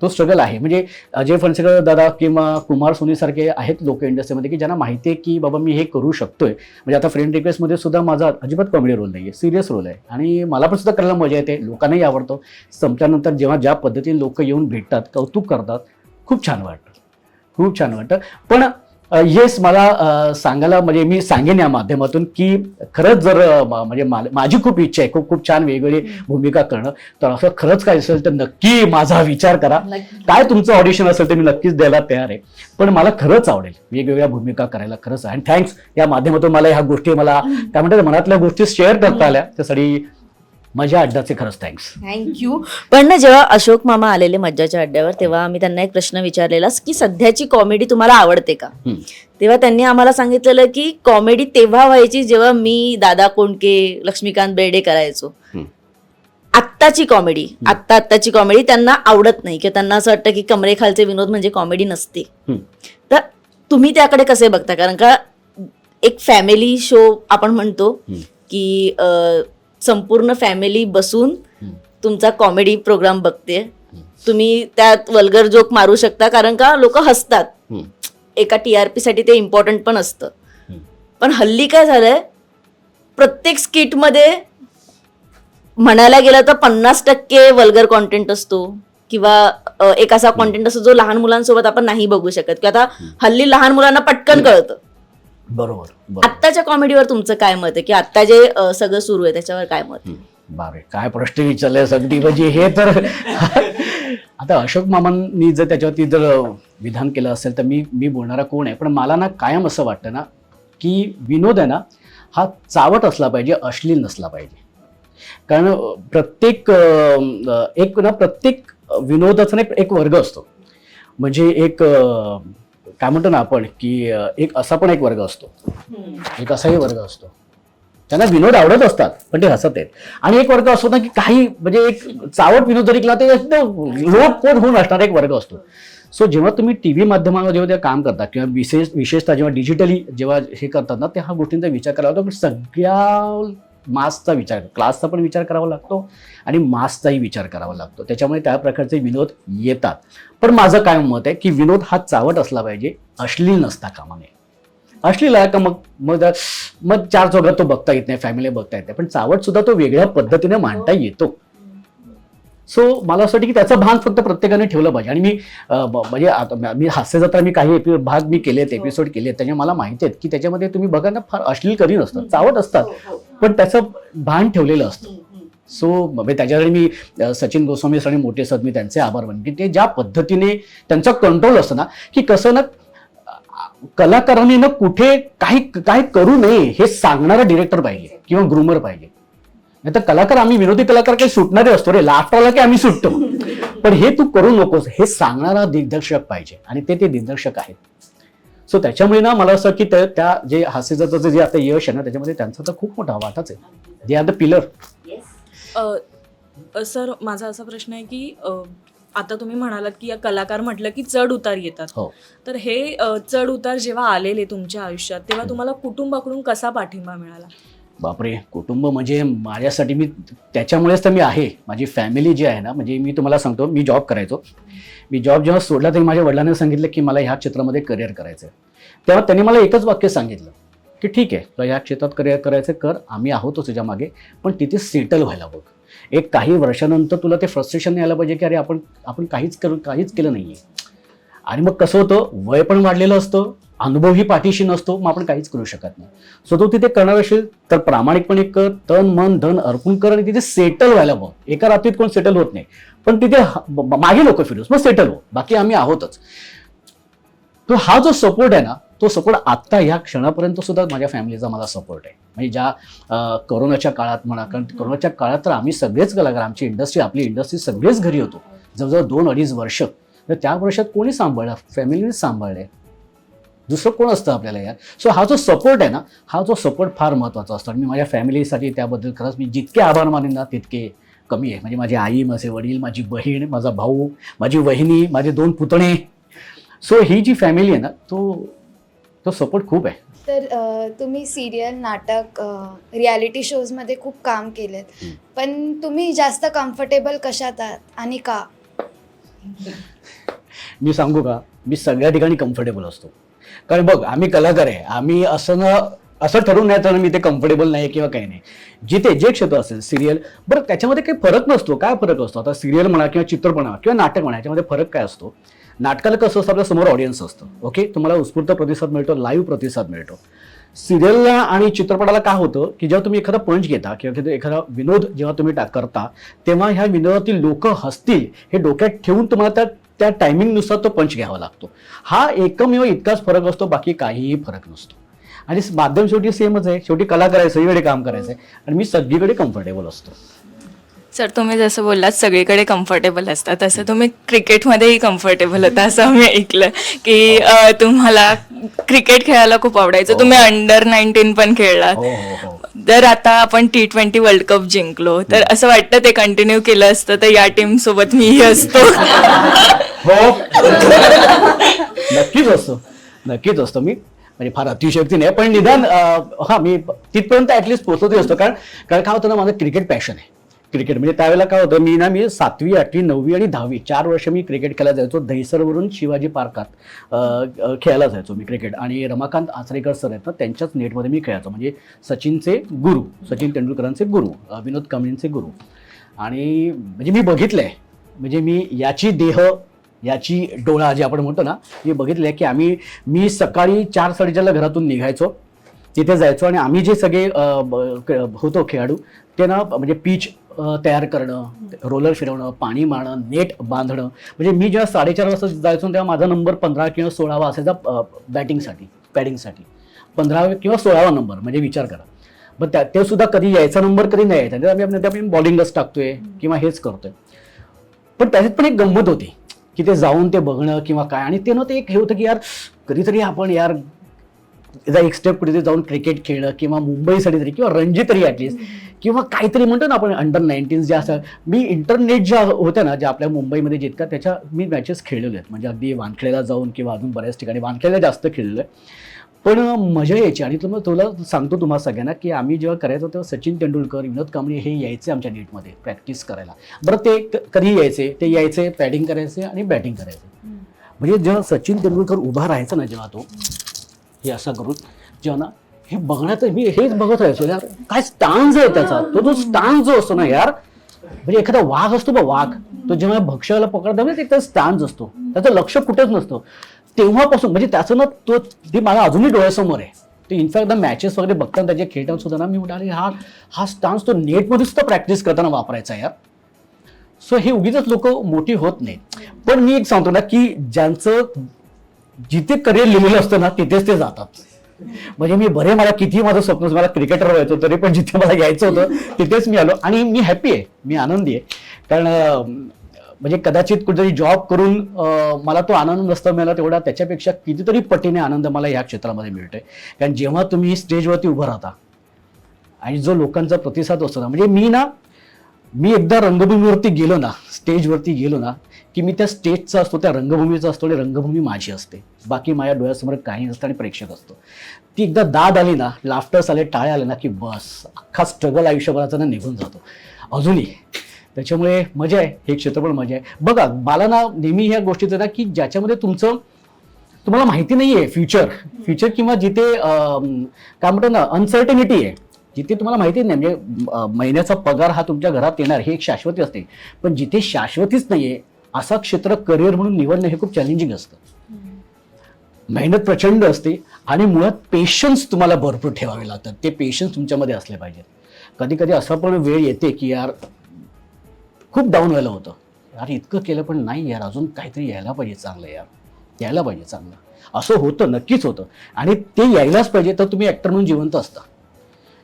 S1: तो स्ट्रगल आहे. म्हणजे अजय फणसेकर दादा किंवा कुमार सोनीसारखे आहेत लोक इंडस्ट्रीमध्ये की ज्यांना माहिती आहे की बाबा मी हे करू शकतोय. म्हणजे आता फ्रेंड रिक्वेस्टमध्ये सुद्धा माझा अजिबात कॉमेडी रोल नाही आहे, सिरियस रोल आहे, आणि मला पण सुद्धा करायला मजा येते, लोकांनाही आवडतो. संपल्यानंतर जेव्हा ज्या पद्धतीने लोक येऊन भेटतात, कौतुक करतात, खूप छान वाटतं, खूप छान वाटतं. पण येस, मला सांगायला, म्हणजे मी सांगेन या माध्यमातून की खरंच जर म्हणजे माझी खूप इच्छा आहे खूप छान वेगवेगळी भूमिका करणं. तर असं खरंच काय असेल तर नक्की माझा विचार करा. काय तुमचं ऑडिशन असेल तर मी नक्कीच द्यायला तयार आहे. पण मला खरंच आवडेल वेगवेगळ्या भूमिका करायला, खरंच. आणि थँक्स, या माध्यमातून मला ह्या गोष्टी, मला काय म्हणतात, मनातल्या गोष्टी शेअर करता आल्या, त्यासाठी माझ्या अड्डाचे खरंच थँक्स.
S2: थँक्यू. पण ना, जेव्हा अशोक मामा आलेले मज्जाच्या अड्ड्यावर, तेव्हा आम्ही त्यांना एक प्रश्न विचारलेला की सध्याची कॉमेडी तुम्हाला आवडते का. तेव्हा त्यांनी आम्हाला सांगितलेलं की कॉमेडी तेव्हा व्हायची जेव्हा मी, दादा कोंडके, लक्ष्मीकांत बेर्डे करायचो. आत्ताची कॉमेडी त्यांना आवडत नाही, किंवा त्यांना असं वाटतं की कमरेखालचे विनोद म्हणजे कॉमेडी नसते. तर तुम्ही त्याकडे कसे बघता? कारण का एक फॅमिली शो आपण म्हणतो की संपूर्ण फॅमिली बसून तुमचा कॉमेडी प्रोग्राम बघते, तुम्ही त्यात वल्गर जोक मारू शकता कारण का लोक हसतात, एका TRP साठी ते इम्पॉर्टंट पण असतं. पण हल्ली काय झालंय, प्रत्येक स्किटमध्ये म्हणायला गेलं तर 50% वल्गर कॉन्टेंट असतो, किंवा एक असा कॉन्टेंट असतो जो लहान मुलांसोबत आपण नाही बघू शकत, किंवा आता हल्ली लहान मुलांना पटकन कळतं.
S1: बरोबर.
S2: आत्ताच्या कॉमेडीवर तुमचं काय मत आहे, की आत्ता जे सगळं सुरू आहे त्याच्यावर काय मत?
S1: बारे, काय प्रश्न विचारले अगदी. म्हणजे हे तर आता अशोक मामांनी जर त्याच्यावरती जर विधान केलं असेल तर मी बोलणारा कोण आहे. पण मला ना कायम असं वाटतं ना की विनोद आहे ना, हा चावट असला पाहिजे, अश्लील नसला पाहिजे. कारण प्रत्येक विनोदाचा एक वर्ग असतो. म्हणजे एक काय म्हणतो ना आपण की एक असा पण एक वर्ग असतो, एक असाही वर्ग असतो, त्यांना विनोद आवडत असतात पण ते हसत आहेत. आणि एक वर्ग असतो ना की काही म्हणजे एक चावट विनोद जरी केला ते लोक कोण होऊन असणार एक वर्ग असतो. सो जेव्हा तुम्ही टीव्ही माध्यमावर जेव्हा ते काम करता किंवा विशेषतः जेव्हा डिजिटली जेव्हा हे करतात ना, त्या गोष्टींचा विचार करावा लागतो. पण सगळ्या मासचा विचार, क्लासचा पण विचार करावा लागतो आणि मासचाही विचार करावा लागतो. त्याच्यामुळे त्या प्रकारचे विनोद येतात. पण माझं काय मत आहे की विनोद हा चावट असला पाहिजे, अश्लील नसता कामा नये. अश्लील आहे का मग मग मग चार चौघात तो बघता येत नाही, फॅमिली बघता येत नाही, पण चावट सुद्धा तो वेगळ्या पद्धतीने मांडता येतो. सो मला असं वाटतं की त्याचं भान फक्त प्रत्येकाने ठेवलं पाहिजे. आणि मी म्हणजे आता मी हास्य जत्रा मी काही भाग मी केलेत, एपिसोड केलेत, त्याच्यामुळे मला माहिती आहेत की त्याच्यामध्ये तुम्ही बघा ना, फार अश्लील कधी नसतात, चावट असतात, पण त्याचं भान ठेवलेलं असतं. सो त्याच्यासाठी मी सचिन गोस्वामी आणि मोठे सर, मी त्यांचे आभार मानतो की ते ज्या पद्धतीने त्यांचा कंट्रोल असतं ना, की कसं ना कलाकारांनी ना कुठे काय करू नये हे सांगणारा डिरेक्टर पाहिजे किंवा ग्रूमर पाहिजे. नाही तर कलाकार, आम्ही विनोदी कलाकार काही सुटणारे असतो रे, लाफ्ट आला की आम्ही सुटतो, पण हे तू करू नकोस हे सांगणारा दिग्दर्शक पाहिजे आणि ते दिग्दर्शक आहेत. सो त्याच्यामुळे ना मला असं की त्या जे हास्यजत्राचं जे आता यश आहे ना, त्याच्यामध्ये त्यांचा तर खूप मोठा वाटाच आहे. They are the pillar.
S4: Sir, माझा असा प्रश्न आहे की आता तुम्ही म्हणालात की या कलाकार म्हटलं की चढ उतार येतात.
S1: हो.
S4: तर हे चढ उतार जेव्हा आलेले तुमच्या आयुष्यात, तेव्हा तुम्हाला कुटुंबाकडून कसा पाठिंबा मिळाला?
S1: बापरे, कुटुंब म्हणजे माझ्यासाठी, मी त्याच्यामुळेच तर मी आहे. माझी फॅमिली जी आहे ना, म्हणजे मी तुम्हाला सांगतो, मी जॉब करायचो. मी जॉब जेव्हा सोडला तरी माझ्या वडिलांनी सांगितलं की मला ह्या क्षेत्रामध्ये करिअर करायचं आहे. तेव्हा त्यांनी मला एकच वाक्य सांगितलं की ठीक आहे, तुला ह्या क्षेत्रात करिअर करायचं कर, आम्ही आहोतच तुझ्या मागे, पण तिथे सेटल व्हायला बघ. एक काही वर्षानंतर तुला ते फ्रस्ट्रेशन नाही आलं पाहिजे की अरे आपण काहीच केलं नाहीये. आणि मग कसं होतं, वय पण वाढलेलं असतं, अनुभवही पाठीशी नसतो, मग आपण काहीच करू शकत नाही. सो तू तिथे करणार असेल तर प्रामाणिकपणे कर, तन मन धन अर्पण कर आणि तिथे सेटल व्हायला बघ. एका रात्रीत कोण सेटल होत नाही, पण तिथे मागे लोक फिरूस, मग सेटल हो, बाकी आम्ही आहोतच. तो हा जो सपोर्ट आहे ना, तो सपोर्ट आत्ता ह्या क्षणापर्यंत सुद्धा माझ्या फॅमिलीचा मला सपोर्ट आहे. म्हणजे ज्या कोरोनाच्या काळात म्हणा, कारण कोरोनाच्या काळात तर आम्ही सगळेच कलाकार, आमची इंडस्ट्री, आपली इंडस्ट्री सगळेच घरी होतो जवळजवळ 2-2.5 वर्ष. तर त्या वर्षात कोणी सांभाळलं? फॅमिलीनेच सांभाळले, दुसरं कोण असतं आपल्याला यार. सो हा जो सपोर्ट आहे ना, हा जो सपोर्ट फार महत्त्वाचा असतो. आणि मी माझ्या फॅमिलीसाठी त्याबद्दल खरंच मी जितके आभार मानेन ना तितके कमी आहे. म्हणजे माझी आई, माझे वडील, माझी बहीण, माझा भाऊ, माझी वहिनी, माझे 2 पुतणे. सो ही जी फॅमिली आहे ना, तो सपोर्ट खूप आहे.
S7: तर तुम्ही सिरियल, नाटक, रियालिटी शोजमध्ये खूप काम केलेत, पण तुम्ही जास्त कम्फर्टेबल कशात आहात आणि का?
S1: मी सांगू का, मी सगळ्या ठिकाणी कम्फर्टेबल असतो. कारण बघ, आम्ही कलाकार आहे, आम्ही असं ठरवून नाही तर मी ते कम्फर्टेबल नाही किंवा काही नाही. जिथे जे क्षेत्र असेल, सिरियल, बरं त्याच्यामध्ये काही फरक नसतो. काय फरक असतो? आता सिरियल म्हणा किंवा चित्रपट म्हणा किंवा नाटक म्हणा, याच्यामध्ये फरक काय असतो? नाटकाला कसं असतं, आपल्या समोर ऑडियन्स असतं, ओके, तुम्हाला उत्स्फूर्त प्रतिसाद मिळतो, लाईव्ह प्रतिसाद मिळतो. सिरियलला आणि चित्रपटाला काय होतं की जेव्हा तुम्ही एखादा पंच घेता किंवा एखादा विनोद जेव्हा तुम्ही करता, तेव्हा ह्या विनोदातील लोक हसतील हे डोक्यात ठेवून तुम्हाला त्या टायमिंगनुसार तो पंच घ्यावा लागतो. हा एकमेव इतकाच फरक असतो, बाकी काहीही फरक नसतो. आणि माध्यम शेवटी सेमच आहे, शेवटी कलाकार आहे, सगळीकडे काम करायचं आहे आणि मी सगळीकडे कम्फर्टेबल असतो.
S8: सर, तुम्ही जसं बोललात सगळीकडे कम्फर्टेबल असतात, तसं तुम्ही क्रिकेटमध्येही कम्फर्टेबल होता असं मी ऐकलं की तुम्हाला क्रिकेट खेळायला खूप आवडायचं. तुम्ही अंडर-19 पण खेळलात. जर आता आपण T20 वर्ल्ड कप जिंकलो तर असं वाटतं ते कंटिन्यू केलं असतं तर या टीम सोबत मीही असतो.
S1: हो, नक्कीच असतो मी. म्हणजे फार अतिशयोक्ती नाही, पण निदान मी तिथपर्यंत ऍटलिस्ट पोहोचतही असतो. कारण काय होतं ना, माझं क्रिकेट पॅशन आहे. क्रिकेट म्हणजे त्यावेळेला काय होतं, मी 7वी, 8वी, 9वी आणि 10वी 4 वर्ष मी क्रिकेट खेळायला जायचो. दहिसरवरून शिवाजी पार्कात खेळायला जायचो मी क्रिकेट. आणि रमाकांत आचरेकर सर आहेत ना, त्यांच्याच नेटमध्ये मी खेळायचो. म्हणजे सचिनचे गुरु, सचिन तेंडुलकरांचे गुरु, विनोद कांबळींचे गुरु. आणि म्हणजे मी बघितलंय, म्हणजे मी याची डोळा जे आपण म्हणतो ना, मी बघितलंय की मी सकाळी 4-4:30ला घरातून निघायचो, तिथे जायचो आणि आम्ही जे सगळे होतो खेळाडू ते ना, म्हणजे पीच तयार करणं, रोलर फिरवणं, पाणी मारणं, नेट बांधणं. म्हणजे मी जेव्हा 4:30 वाजता जायचो तेव्हा माझा नंबर 15 किंवा 16वा असायचा पॅडिंगसाठी 15 किंवा 16वा नंबर. म्हणजे विचार करा. मग ते सुद्धा कधी यायचा नंबर, कधी नाही यायचा. आम्ही बॉलिंगच टाकतोय किंवा हेच करतोय. पण त्याच्यात पण एक गंमत होती की ते जाऊन ते बघणं किंवा काय. आणि ते एक हे होतं की यार कधीतरी आपण एक स्टेप कुठेतरी जाऊन क्रिकेट खेळणं किंवा मुंबईसाठी तरी किंवा रणजी तरी ॲटलिस्ट किंवा काहीतरी म्हणतो ना आपण अंडर 19 ज्या असं, मी इंटरनेट ज्या होत्या ना ज्या आपल्या मुंबईमध्ये जितका त्याच्या मी मॅचेस खेळलेले आहेत, म्हणजे अगदी वानखेडेला जाऊन किंवा अजून बऱ्याच ठिकाणी वानखेडेला जास्त खेळलेलं आहे. पण मजा यायची. आणि तुला सांगतो तुम्हाला सगळ्यांना की आम्ही जेव्हा करायचो तेव्हा सचिन तेंडुलकर, विनोद कांबळे हे यायचे आमच्या नेटमध्ये प्रॅक्टिस करायला. बरं ते कधी यायचे पॅडिंग करायचे आणि बॅटिंग करायचे. म्हणजे जेव्हा सचिन तेंडुलकर उभा राहायचा ना जेव्हा तो हे असा करून जेव्हा ना हे बघण्यात मी हेच बघत राहायचो यार, काय स्टान्स आहे त्याचा. तो जो स्टान्स जो असतो ना यार, म्हणजे एखादा वाघ असतो बा वाघ, तो जेव्हा भक्ष्याला पकडता म्हणजे त्याचा स्टान्स असतो, त्याचं लक्ष कुठेच नसतं. तेव्हापासून म्हणजे त्याचं ना तो ते मला अजूनही डोळ्यासमोर आहे. ते इनफॅक्ट मॅचेस वगैरे बघताना त्याचे खेळताना सुद्धा ना मी म्हणाले हा स्टान्स तो नेटमध्ये सुद्धा प्रॅक्टिस करताना वापरायचा यार. सो हे उगीच लोक मोठी होत नाहीत. पण मी एक सांगतो ना की ज्यांचं जिथे करिअर लिहिलेलं असतं ना तिथेच ते जातात. म्हणजे मला किती माझं स्वप्न, मला क्रिकेटर व्हायचं तरी पण जिथे मला यायचं होतं तिथेच मी आलो. आणि मी हॅपी आहे, मी आनंदी आहे. कारण म्हणजे कदाचित कुठेतरी जॉब करून मला तो आनंद नसता मिळाला तेवढा त्याच्यापेक्षा कितीतरी पटीने आनंद मला ह्या क्षेत्रामध्ये मिळतोय. कारण जेव्हा तुम्ही स्टेजवरती उभं राहता आणि जो लोकांचा प्रतिसाद असतो ना, म्हणजे मी एकदा रंगभूमीवरती गेलो ना, स्टेजवरती गेलो ना की मी त्या स्टेजचा असतो, त्या रंगभूमीचा असतो आणि रंगभूमी माझी असते. बाकी माझ्या डोळ्यासमोर काही नसतं आणि प्रेक्षक असतो. ती एकदा दाद आली ना, लाफ्टर्स आले, टाळ्या आले ना की बस अख्खा स्ट्रगल आयुष्यभराचा ना निघून जातो अजूनही. त्याच्यामुळे मजा आहे, हे क्षेत्र पण मजा आहे. बघा मला ना नेहमी ह्या गोष्टीचं ना की ज्याच्यामध्ये तुम्हाला माहिती नाही आहे फ्युचर किंवा जिथे काय म्हणतो ना अनसर्टनिटी आहे, जिथे तुम्हाला माहिती नाही, म्हणजे महिन्याचा पगार हा तुमच्या घरात येणार हे एक शाश्वती असते. पण जिथे शाश्वतीच नाहीये असा क्षेत्र करिअर म्हणून निवडणं हे खूप चॅलेंजिंग असतं. मेहनत प्रचंड असते आणि मुळात पेशन्स तुम्हाला भरपूर ठेवावे लागतात. ते पेशन्स तुमच्यामध्ये असले पाहिजेत. कधी कधी असा पण वेळ येते की यार खूप डाऊन व्हायला होतं, यार इतकं केलं पण नाही यार, अजून काहीतरी यायला पाहिजे चांगलं, यायला पाहिजे चांगलं. असं होतं, नक्कीच होतं. आणि ते यायलाच पाहिजे तर तुम्ही ॲक्टर म्हणून जिवंत असता.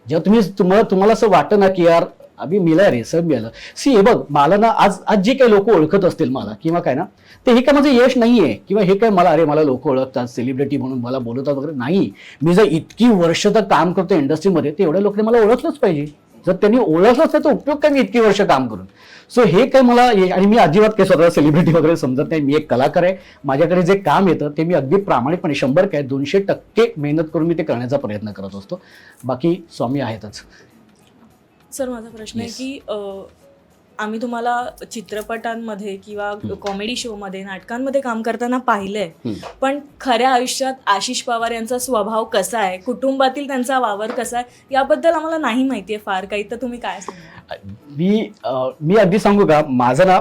S1: जेव्हा तुम्हाला असं वाटतं ना की यार अभि मिला रे सब मिळालं. हे बघ मला ना आज जे काही लोक ओळखत असतील मला किंवा काय ना, ते हे काय माझं यश नाहीये किंवा हे काय मला लोक ओळखतात सेलिब्रिटी म्हणून मला बोलवतात वगैरे नाही. मी जर इतकी वर्ष तर काम करतो इंडस्ट्रीमध्ये तर एवढ्या लोकांनी मला ओळखलंच पाहिजे. जर त्यांनी ओळखलंच नाही तर उपयोग काय मी इतकी वर्ष काम करून. सो हे काय मला, आणि मी अजिबात काही स्वतः सेलिब्रिटी वगैरे समजत नाही. मी एक कलाकार आहे. माझ्याकडे जे काम येतं ते मी अगदी प्रामाणिकपणे 100% 200% मेहनत करून मी ते करण्याचा प्रयत्न करत असतो. बाकी स्वामी आहेतच.
S4: सर माझा प्रश्न आहे की आम्ही तुम्हाला चित्रपटांमध्ये किंवा कॉमेडी शो मध्ये नाटकांमध्ये काम करताना पाहिलंय, पण खऱ्या आयुष्यात आशिष पवार यांचा स्वभाव कसा आहे, कुटुंबातील त्यांचा वावर कसा आहे याबद्दल आम्हाला नाही माहितीये फार काही, तर तुम्ही काय सांगा?
S1: मी अगदी सांगू का, माझं ना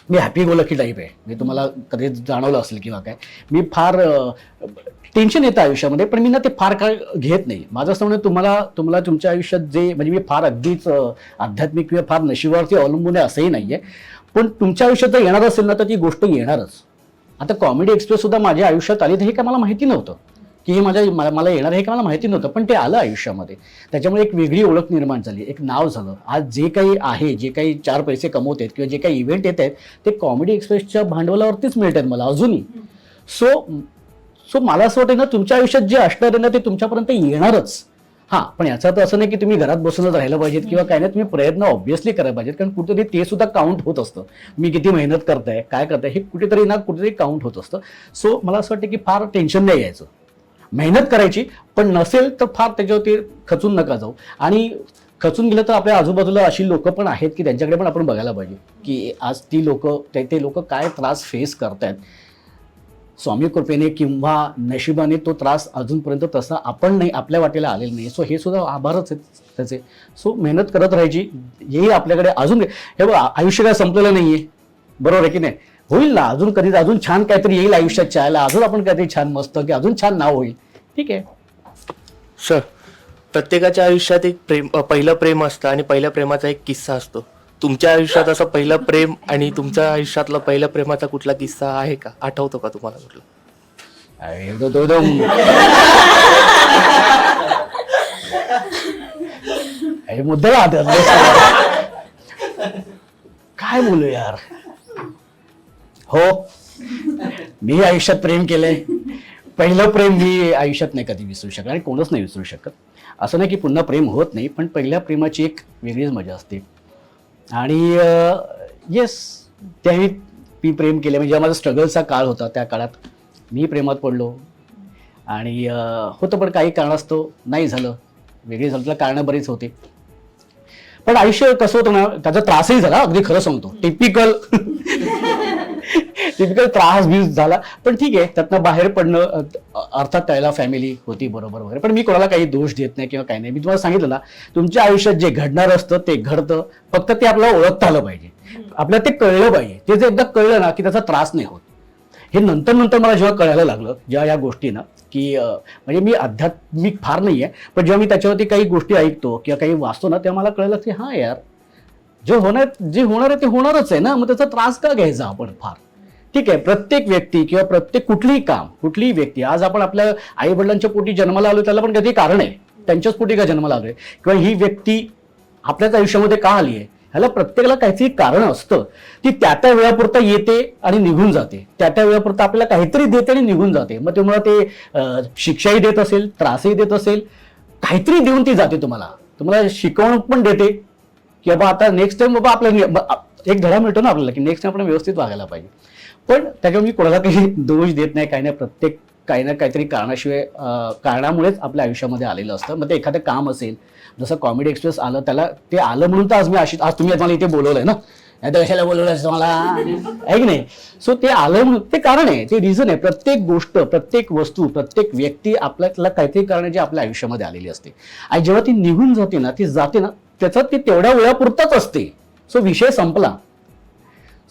S1: मी हॅपी गो लकी टाईप आहे. मी तुम्हाला कधी जाणवलं असेल किंवा काय, मी फार टेन्शन येतं आयुष्यामध्ये पण मी ना ते फार काय घेत नाही. माझं असं म्हणणं तुम्हाला तुमच्या आयुष्यात जे म्हणजे मी फार अगदीच आध्यात्मिक किंवा फार नशिबावरती अवलंबून आहे असंही नाहीये. पण तुमच्या आयुष्यात जर येणार असेल ना तर ती गोष्ट येणारच. आता कॉमेडी एक्सप्रेस सुद्धा माझ्या आयुष्यात आली तर हे काय मला माहिती नव्हतं की हे मला येणार हे काय मला माहिती नव्हतं, पण ते आलं आयुष्यामध्ये. त्याच्यामुळे एक वेगळी ओळख निर्माण झाली, एक नाव झालं. आज जे काही आहे, जे काही 4 पैसे कमवत आहेत किंवा जे काही इव्हेंट येत आहेत ते कॉमेडी एक्सप्रेसच्या भांडवलावरतीच मिळत आहेत मला अजूनही. सो मला असं वाटतं ना तुमच्या आयुष्यात जे असणार आहे ना ते तुमच्यापर्यंत येणारच. हां, पण याचा तर असं नाही की तुम्ही घरात बसूनच राहिलं पाहिजेत किंवा काय नाही, तुम्ही प्रयत्न ऑब्व्हियसली करायला पाहिजेत. कारण कुठेतरी ते सुद्धा काउंट होत असतं. मी किती मेहनत करताय, काय करताय हे कुठेतरी काउंट होत असतं. सो मला असं वाटतं की फार टेन्शन नाही यायचं, मेहनत करायची. पण नसेल तर फार त्याच्यावरती खचून नका जाऊ. आणि खचून गेलं तर आपल्या आजूबाजूला अशी लोक पण आहेत की त्यांच्याकडे पण आपण बघायला पाहिजे की आज ती लोक ते लोक काय त्रास फेस करतायत. स्वामी कृपेने किंवा नशिबाने तो त्रास अजूनपर्यंत तसा आपण नाही, आपल्या वाटेला आलेला नाही. सो हे सुद्धा आभारच आहेत त्याचे. सो मेहनत करत राहायची. येईल आपल्याकडे अजून. हे बघा आयुष्य काय संपलेलं नाहीये, बरोबर आहे की नाही? होईल ना अजून कधी, अजून छान काहीतरी येईल आयुष्यात चायला, अजून आपण काहीतरी छान मस्त की अजून छान नाव होईल. ठीक आहे
S9: सर, प्रत्येकाच्या आयुष्यात एक पहिलं प्रेम असतं आणि पहिल्या प्रेमाचा एक किस्सा असतो. तुमच्या आयुष्यात असं पहिलं प्रेम आणि तुमच्या आयुष्यातला पहिल्या प्रेमाचा कुठला किस्सा आहे का, आठवतो का तुम्हाला कुठला?
S1: मुद्दा काय बोलू यार. हो, मी आयुष्यात प्रेम केलंय पहिलं प्रेम मी आयुष्यात नाही कधी विसरू शकत आणि कोणच नाही विसरू शकत. असं नाही की पुन्हा प्रेम होत नाही, पण पहिल्या प्रेमाची एक वेगळीच मजा असते. आणि येस, त्यावेळी मी प्रेम केले, म्हणजे माझा स्ट्रगलचा काळ होता. त्या काळात मी प्रेमात पडलो आणि होतं, पण काही कारणास्तव नाही झालं, वेगळी झालं. त्याला कारणं बरीच होते. पण आयुष्य कसं होतं ना, त्याचा त्रासही झाला, अगदी खरं सांगतो. टिपिकल त्रास बीस झाला, पण ठीक आहे, त्यातनं बाहेर पडणं. अर्थात त्याला फॅमिली होती बरोबर वगैरे, पण मी कोणाला काही दोष देत नाही किंवा काही नाही. मी तुम्हाला सांगितलं ना, तुमच्या आयुष्यात जे घडणार असतं ते घडतं, फक्त ते आपल्याला ओळखता आलं पाहिजे, आपल्याला ते कळलं पाहिजे. ते जर एकदा कळलं ना की त्याचा त्रास नाही होत. हे नंतर मला जेव्हा कळायला लागलं, जेव्हा या गोष्टी ना, की म्हणजे मी आध्यात्मिक फार नाही आहे, पण जेव्हा मी त्याच्यावरती काही गोष्टी ऐकतो किंवा काही वाचतो ना, तेव्हा मला कळलं की हां यार, जे होणार आहे ते होणारच आहे ना, मग त्याचा त्रास का घ्यायचा आपण फार. ठीक आहे, प्रत्येक व्यक्ती किंवा प्रत्येक कुठलीही व्यक्ती, आज आपण आपल्या आई वडिलांच्या पोटी जन्माला आलो, त्याला पण कधी कारण आहे, त्यांच्याच पोटी का जन्माला आलोय, किंवा ही व्यक्ती आपल्याच आयुष्यामध्ये का आली आहे, ह्याला प्रत्येकाला काहीतरी कारण असतं. ती त्या वेळापुरता येते आणि निघून जाते, त्या वेळापुरता आपल्याला काहीतरी देते आणि निघून जाते. मग तुम्हाला ते शिक्षाही देत असेल, त्रासही देत असेल, काहीतरी देऊन ती जाते. तुम्हाला शिकवणूक पण देते की बाबा आता नेक्स्ट टाइम बाबा आपल्याला एक धडा मिळतो ना आपल्याला, की नेक्स्ट टाइम आपण व्यवस्थित वागायला पाहिजे. पण त्याच्यावर मी कोणाला काही दोष देत नाही, काही नाही. प्रत्येक काही ना काहीतरी कारणामुळेच आपल्या आयुष्यामध्ये आलेलं असतं. मग ते एखादं काम असेल, जसं कॉमेडी एक्सप्रेस आलं, त्याला ते आलं म्हणून तर आज तुम्ही मला इथे बोलवलंय ना, नाही तर कशाला बोलवलं मला, आहे की नाही. सो ते आलं म्हणून ते कारण आहे, ते रिझन आहे. प्रत्येक गोष्ट, प्रत्येक वस्तू, प्रत्येक व्यक्ती आपल्याला काहीतरी कारण जी आपल्या आयुष्यामध्ये आलेली असते. आणि जेव्हा ती निघून जाते ना, ती जाते ना, त्याचा ती तेवढ्या वेळापुरताच असते. सो विषय संपला.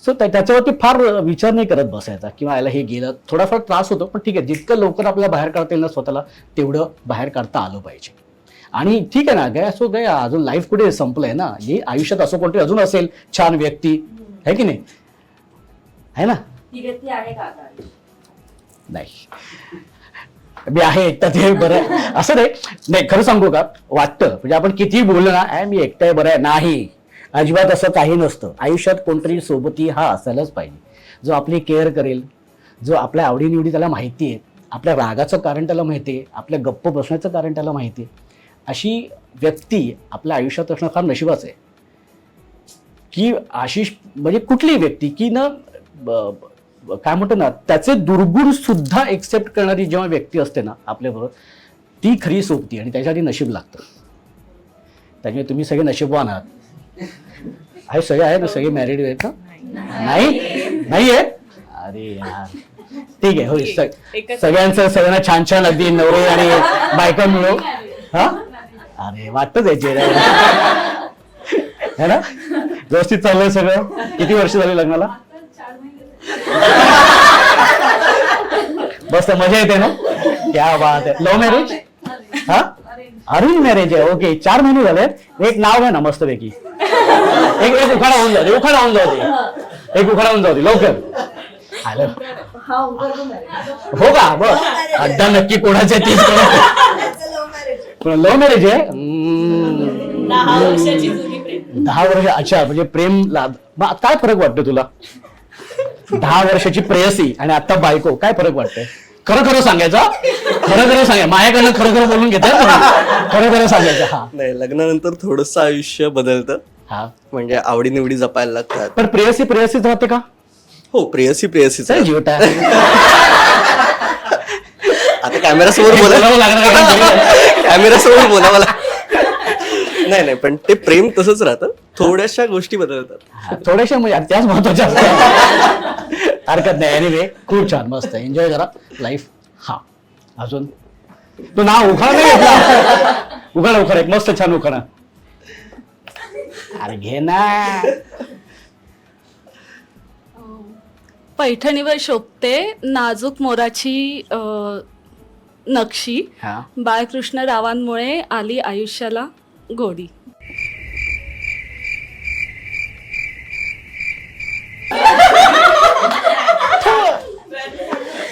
S1: सो त्याच्यावरती फार विचार नाही करत बसायचा, किंवा याला हे गेलं, थोडाफार त्रास होतो, पण ठीक आहे, जितकं लवकर आपल्याला बाहेर काढता येईल ना स्वतःला, तेवढं बाहेर काढता आलं पाहिजे. आणि ठीक आहे ना, काय अजून लाईफ कुठे संपलंय ना, हे आयुष्यात असं कोणतरी अजून असेल छान व्यक्ती, आहे की नाही, आहे ना. नाही, मी आहे एकटा, ते बरं आहे असं नाही. खरं सांगू का, वाटतं म्हणजे आपण कितीही बोललो ना, मी एकटा आहे बरं आहे, नाही, अजिबात असं काही नसतं. आयुष्यात कोणतरी सोबती हा असायलाच पाहिजे, जो आपली केअर करेल, जो आपल्या आवडीनिवडी त्याला माहिती आहे, आपल्या रागाचं कारण त्याला माहिती आहे, आपल्या गप्प बसण्याचं कारण त्याला माहिती आहे. अशी व्यक्ती आपल्या आयुष्यात असणं फार नशिबाचं आहे. की आशिष म्हणजे कुठलीही व्यक्ती की ना, काय म्हणतो ना, त्याचे दुर्गुण सुद्धा एक्सेप्ट करणारी जेव्हा व्यक्ती असते ना आपल्याबरोबर, ती खरी सोबती, आणि त्याच्यासाठी नशीब लागतं. त्यामुळे तुम्ही सगळे नशीबवान आहात. आहे, सगळे आहे ना, सगळे मॅरिड आहेत ना, नाही आहे, अरे यार ठीक आहे, होईल सगळ्यांना छान छान अगदी नवरे आणि बायका मिळो. हा, अरे वाटतच आहे चेहऱ्यावर, है ना. व्यवस्थित चाललंय सगळं. किती वर्ष झाली लग्नाला? बस मजा येते ना, क्या बात आहे. Love marriage? हा, अरेंज मॅरेज आहे. ओके, 4 महिने झाले. एक नाव आहे ना मस्तपैकी, एक उखाडा होऊन जाते, एक उखाडा होऊन जाते लवकर. आलं हो का? बस अड्डा नक्की कोणाच्या तीच लव्ह मॅरेज आहे. 10 वर्ष. अच्छा, म्हणजे प्रेम. काय फरक वाटतो तुला? 10 वर्षाची प्रेयसी आणि आता बायको, काय फरक वाटतंय? खरं सांगायचं, खरं सांगायचं. माझ्याकडनं खरं बोलून घेतात, खरं सांगायचं. हा,
S10: नाही, लग्नानंतर थोडंसं आयुष्य बदलतं.
S1: हा,
S10: म्हणजे आवडीनिवडी जपायला लागतात.
S1: पण प्रेयसीच राहते का?
S10: हो, प्रेयसीच
S1: जीवटा.
S10: आता कॅमेरासमोर बोलावं लागणार, कॅमेरासमोर बोलावं लागणार. नाही, पण ते प्रेम तसंच राहतं, थोड्याशा गोष्टी बदलतात.
S1: थोड्याशा, म्हणजे त्याच महत्वाच्या असतात. हरकत नाही. एनिवे, खूप छान, मस्त एन्जॉय करा लाईफ. हा, अजून तो नाव उखाडा नाही घेतला. उखाडा एक मस्त छान उखाडा. अरे घे ना.
S11: पैठणीवर शोभते नाजूक मोराची नक्षी, बाळकृष्ण रावांमुळे आली आयुष्याला गोडी.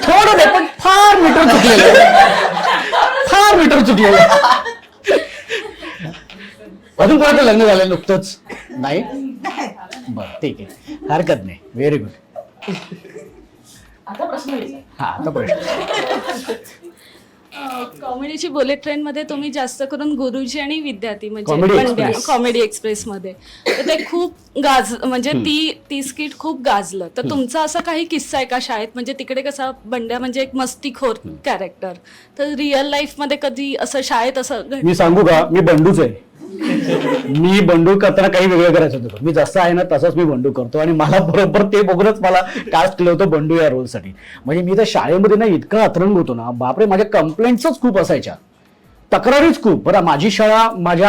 S1: थोडं नाही, पण फार मीटर चुकलेलं. अजून कोणाचं लग्न झालं नुकतंच? नाही, बरं ठीक आहे, हरकत नाही. Very good.
S2: आता प्रश्न विचार.
S1: हा आता प्रश्न.
S11: कॉमेडीची बुलेट ट्रेन मध्ये तुम्ही जास्त करून गुरुजी आणि विद्यार्थी
S1: Comedy
S11: म्हणजे
S1: Express.
S11: कॉमेडी एक्सप्रेस मध्ये तर ते खूप म्हणजे ती स्किट खूप गाजलं. तर तुमचा असा काही किस्सा आहे का शाळेत? म्हणजे तिकडे कसा बंड्या म्हणजे एक मस्तीखोर कॅरेक्टर, तर रिअल लाईफ मध्ये कधी असं शाळेत असं
S1: मी सांगू का, मी बंडूच आहे. मी बंडू करताना काही वेगळं करायचं होतं. मी जसं आहे ना तसंच मी बंडू करतो आणि मला बरोबर ते बघूनच मला कास्ट केलं होतं बंडू या रोलसाठी. म्हणजे मी तर शाळेमध्ये ना इतका अतरंग होतो ना, बापरे, माझ्या कंप्लेंट्सच खूप असायच्या, तक्रारीच खूप. बरं, माझी शाळा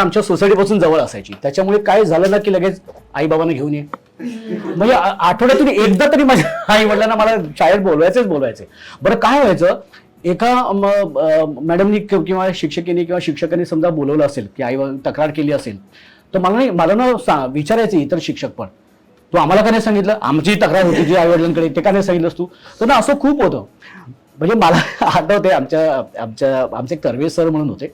S1: आमच्या सोसायटीपासून जवळ असायची, त्याच्यामुळे काय झालं ना की लगेच आई बाबांना घेऊन ये. म्हणजे आठवड्यातून एकदा तरी माझ्या आई वडिलांना मला शाळेत बोलवायचे. बरं, काय व्हायचं, एका मॅडमनी किंवा शिक्षिकेने किंवा शिक्षकांनी समजा बोलवलं असेल की आई तक्रार केली असेल, तर मला ना विचारायचे इतर शिक्षक पण, तू आम्हाला का नाही सांगितलं, आमची तक्रार होती जी आई वडिलांकडे, ते का नाही सांगितलंस तू. तर ना असं खूप होतं. म्हणजे मला आठवते आमचे एक कर्वे सर म्हणून होते,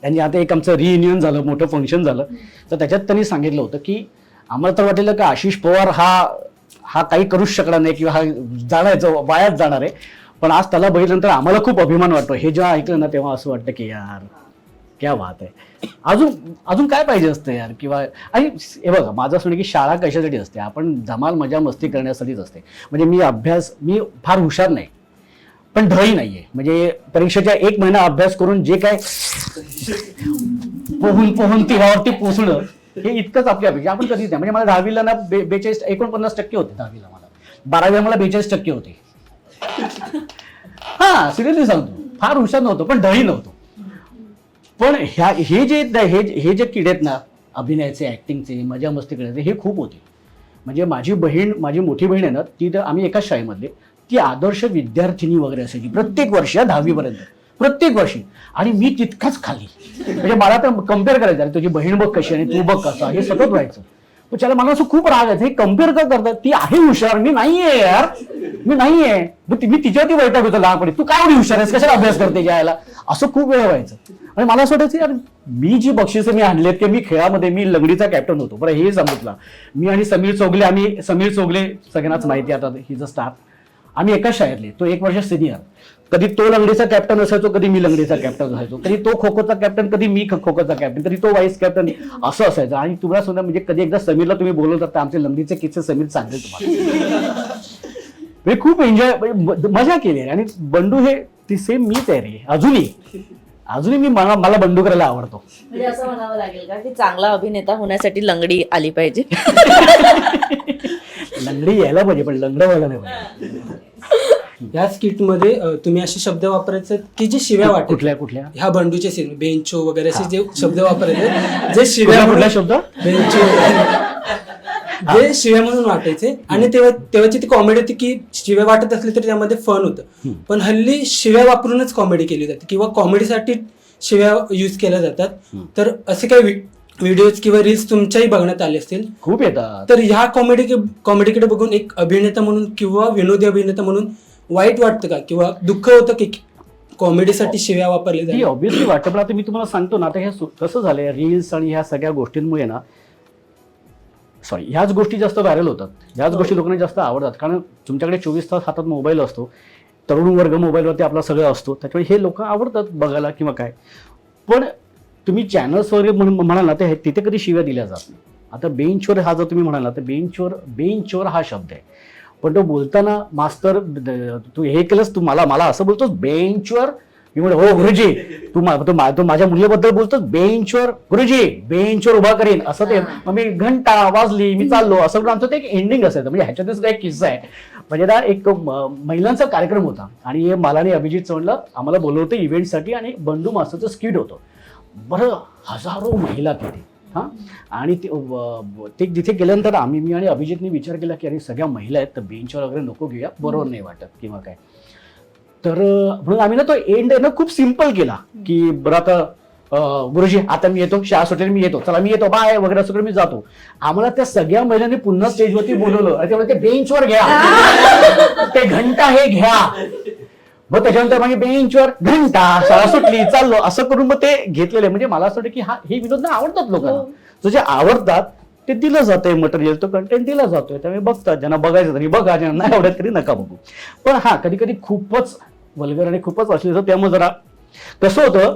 S1: त्यांनी आता एक आमचं रियुनियन झालं, मोठं फंक्शन झालं, तर त्याच्यात त्यांनी सांगितलं होतं की आम्हाला तर वाटलेलं की आशिष पवार हा काही करूच शकणार नाही किंवा हा वायाच जाणार आहे, पण आज त्याला बघितल्यानंतर आम्हाला खूप अभिमान वाटतो. हे जेव्हा ऐकलं ना तेव्हा असं वाटतं की यार क्या बात आहे, अजून काय पाहिजे असतं यार. किंवा आणि हे बघा, माझं असं की शाळा कशासाठी असते, आपण धमाल मजा मस्ती करण्यासाठीच असते. म्हणजे मी फार हुशार नाही पण ढळी नाहीये. म्हणजे परीक्षेच्या 1 महिना अभ्यास करून जे काय पोहून तिघावरती पोचणं हे इतकंच आपली अपेक्षा. आपण कधीच नाही. म्हणजे मला 10वीला ना 49% होते 10वीला, मला 12वीला मला 42% होते. हा सिरियसली सांगतो, फार हुशार नव्हतो पण ढळी नव्हतो. पण हे जे किडे आहेत ना, अभिनयाचे, ऍक्टिंगचे, मजा मस्ती करायचे, हे खूप होते. म्हणजे माझी मोठी बहीण आहे ना, ती तर आम्ही एकाच शाळेमधले, ती आदर्श विद्यार्थिनी वगैरे असायची प्रत्येक वर्षी, 10वी पर्यंत प्रत्येक वर्षी. आणि मी तितकाच खाली. म्हणजे मला तर कम्पेअर करायचं, तुझी बहीण बघ कशी आणि तू बघ कसा, हे सतत व्हायचं. पण त्याला मला असं खूप राग यायचं, हे कम्पेअर का करतात, ती आहे हुशार, मी नाहीये यार, मी नाहीये. मी तिच्यावरती वैताग होतो लहानपणी, तू काय एवढी हुशार आहेस, कशाला अभ्यास करते यायला, असं खूप वेळ व्हायचं. आणि मला असं वाटायचं यार, मी जी बक्षिसं मी आणलेत की मी खेळामध्ये मी लंगडीचा कॅप्टन होतो. बरं, हे सांगितलं मी आणि समीर चोगले सगळ्यांनाच माहिती आता, ही ज स्टार, आम्ही एकाच शाळेतले. तो 1 वर्ष सिनियर. कधी तो लंगडीचा कॅप्टन असायचो, कधी मी लंगडीचा कॅप्टन असायचो, कधी तो खो खोचा कॅप्टन, कधी मी खोखोचा कॅप्टन, कधी तो वाईस कॅप्टन, असं असायचं. आणि तुम्हाला सुद्धा म्हणजे कधी एकदा समीरला तुम्ही बोलवतात तर आमचे लंगडीचे किस्से समीर सांगेल तुम्हाला. म्हणजे खूप एन्जॉय, मजा केली. आणि बंडू हे ती सेम मीच आहे रे, अजूनही मला बंडू करायला आवडतो.
S2: म्हणजे असं म्हणावं लागेल का की चांगला अभिनेता होण्यासाठी लंगडी आली पाहिजे?
S1: लंगडी यायला पाहिजे पण लंगडं व्हायला नाही पाहिजे.
S12: या स्किट मध्ये तुम्ही असे शब्द वापरायचे की जे शिव्या वाटत.
S1: कुठल्या
S12: ह्या बंडूचे सीन, बेंचो वगैरे असे जे शब्द वापरायचे, जे शिव्या
S1: कुठला शब्द,
S12: बेंचो जे शिव्या म्हणून वाटायचे. आणि तेव्हाची ती कॉमेडी होती की शिव्या वाटत असली तरी त्यामध्ये फन होतं. पण हल्ली शिव्या वापरूनच कॉमेडी केली जाते किंवा कॉमेडीसाठी शिव्या यूज केल्या जातात. तर असे काही व्हिडिओज किंवा रील्स तुमच्याही बघण्यात आले असतील,
S1: खूप येतात.
S12: तर ह्या कॉमेडीकडे बघून एक अभिनेता म्हणून किंवा विनोदी अभिनेता म्हणून वाईट वाटतं का किंवा दुःख होतं की कॉमेडीसाठी शिव्या वापरल्या जातात?
S1: ऑब्व्हियसली वाटतं. पण आता मी तुम्हाला सांगतो ना, आता हे कसं झालंय, रील्स आणि ह्या सगळ्या गोष्टींमुळे ना, ह्याच गोष्टी जास्त व्हायरल होतात, ह्याच गोष्टी लोकांना जास्त आवडतात. कारण तुमच्याकडे 24 तास हातात मोबाईल असतो, तरुण वर्ग मोबाईलवरती आपला सगळं असतो, त्याच्यामुळे हे लोक आवडतात बघायला किंवा काय. पण तुम्ही चॅनल्स वगैरे म्हणाल ना, तर तिथे कधी शिव्या दिल्या जात नाही. आता बेंचवर हा जर तुम्ही म्हणाला तर बेंचवर हा शब्द आहे, पण तो बोलताना मास्तर तू हे केलंस, तू मला असं बोलतोस बेंचवर. मी म्हणतो हो गुरुजी, तू माझ्या मुलीबद्दल बोलतोस बेंचवर, गुरुजी बेंचवर उभा करीन असं. ते मग मी घंटा वाजली, मी चाललो, असं आमचं ते एक एंडिंग असायचं. म्हणजे ह्याच्यातच एक किस्सा आहे. म्हणजे ना एक महिलांचा कार्यक्रम होता आणि मला आणि अभिजित चव्हाणला आम्हाला बोलवलं होतं इव्हेंटसाठी आणि बंडू मास्तरचं स्किट होतं. बरं, हजारो महिला तिथे. हां, आणि ते जिथे गेल्यानंतर मी आणि अभिजितने विचार केला की अरे सगळ्या महिला आहेत तर बेंचवर वगैरे नको घेऊया, बरोबर नाही वाटत किंवा काय. तर म्हणून आम्ही ना तो एंड आहे ना खूप सिम्पल केला की बरं आता गुरुजी आता मी येतो, शाळा सुटेल मी येतो, चला मी येतो, बाय वगैरे असं मी जातो. आम्हाला त्या सगळ्या महिलांनी पुन्हा स्टेजवरती बोलवलं आणि ते बेंचवर घ्या, ते घंटा हे घ्या. मग त्याच्यानंतर म्हणजे बेंचवर घंटा, शाळा सुटली, चाललो, असं करून मग ते घेतलेले. म्हणजे मला असं वाटतं की हे विनोद ना आवडतात लोकांना, तुझे आवडतात ते दिलं जातंय मटेरियल, तो कंटेंट दिला जातोय, त्यामुळे बघतात. ज्यांना बघायचं तरी बघा, ज्यांना नाही आवडत तरी नका बघू. पण हा कधी कधी खूपच वल्गर आणि खूपच अश्लील होतं, त्यामुळे जरा कसं होतं,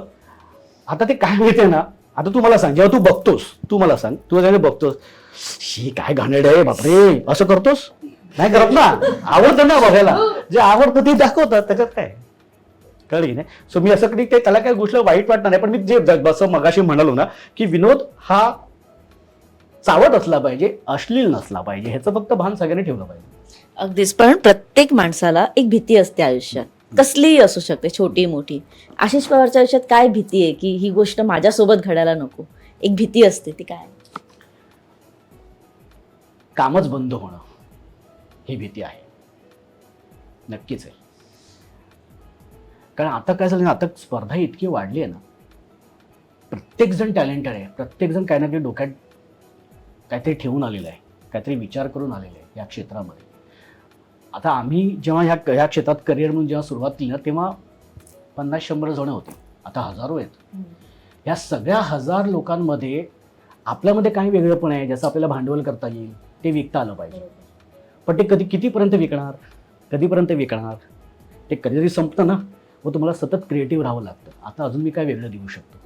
S1: आता ते काय माहितीये ना, आता तू मला सांग, जेव्हा तू बघतोस, तू मला सांग, तू जेव्हा बघतोस, ही काय घाणेरडं आहे बापरे असं करतोस, नाही करत ना, आवडतं ना बघायला, जे आवडतं ते दाखवतात, त्याच्यात काय कळली नाही. सो मी असं कधी त्याला काही गोष्ट वाईट वाटणार नाही, पण मी जे जसं मगाशी म्हणालो ना, की विनोद हा चावट असला पाहिजे, अश्लील नसला पाहिजे, ह्याचं फक्त भान सगळ्यांनी ठेवलं पाहिजे.
S2: अगदीच. पण प्रत्येक माणसाला एक भीती असते आयुष्यात, कसलीही असू शकते, छोटी मोठी. आशिष पवारच्या आयुष्यात काय भीती आहे की ही गोष्ट माझ्यासोबत घडायला नको, एक भीती असते, ती काय?
S1: कामच बंद होणं ही भीती आहे, नक्कीच आहे. कारण आता काय झालं ना, आता स्पर्धा इतकी वाढली आहे ना, प्रत्येक जण टॅलेंटेड आहे, प्रत्येक जण काही ना काही डोक्यात काहीतरी ठेवून आलेलं आहे, काहीतरी विचार करून आलेलं आहे या क्षेत्रामध्ये. आता आम्ही जेव्हा ह्या क्षेत्रात करिअर म्हणून जेव्हा सुरुवात केली ना, तेव्हा 50-100 जण होते, आता हजारो आहेत. या सगळ्या 1000 लोकांमध्ये आपल्यामध्ये काही वेगळंपण आहे, ज्याचं आपल्याला भांडवल करता येईल, ते विकता आलं पाहिजे. पण ते कितीपर्यंत कधीपर्यंत विकणार, ते कधीतरी संपतं ना, मग तुम्हाला सतत क्रिएटिव्ह राहावं लागतं. आता अजून मी काय वेगळं देऊ शकतो,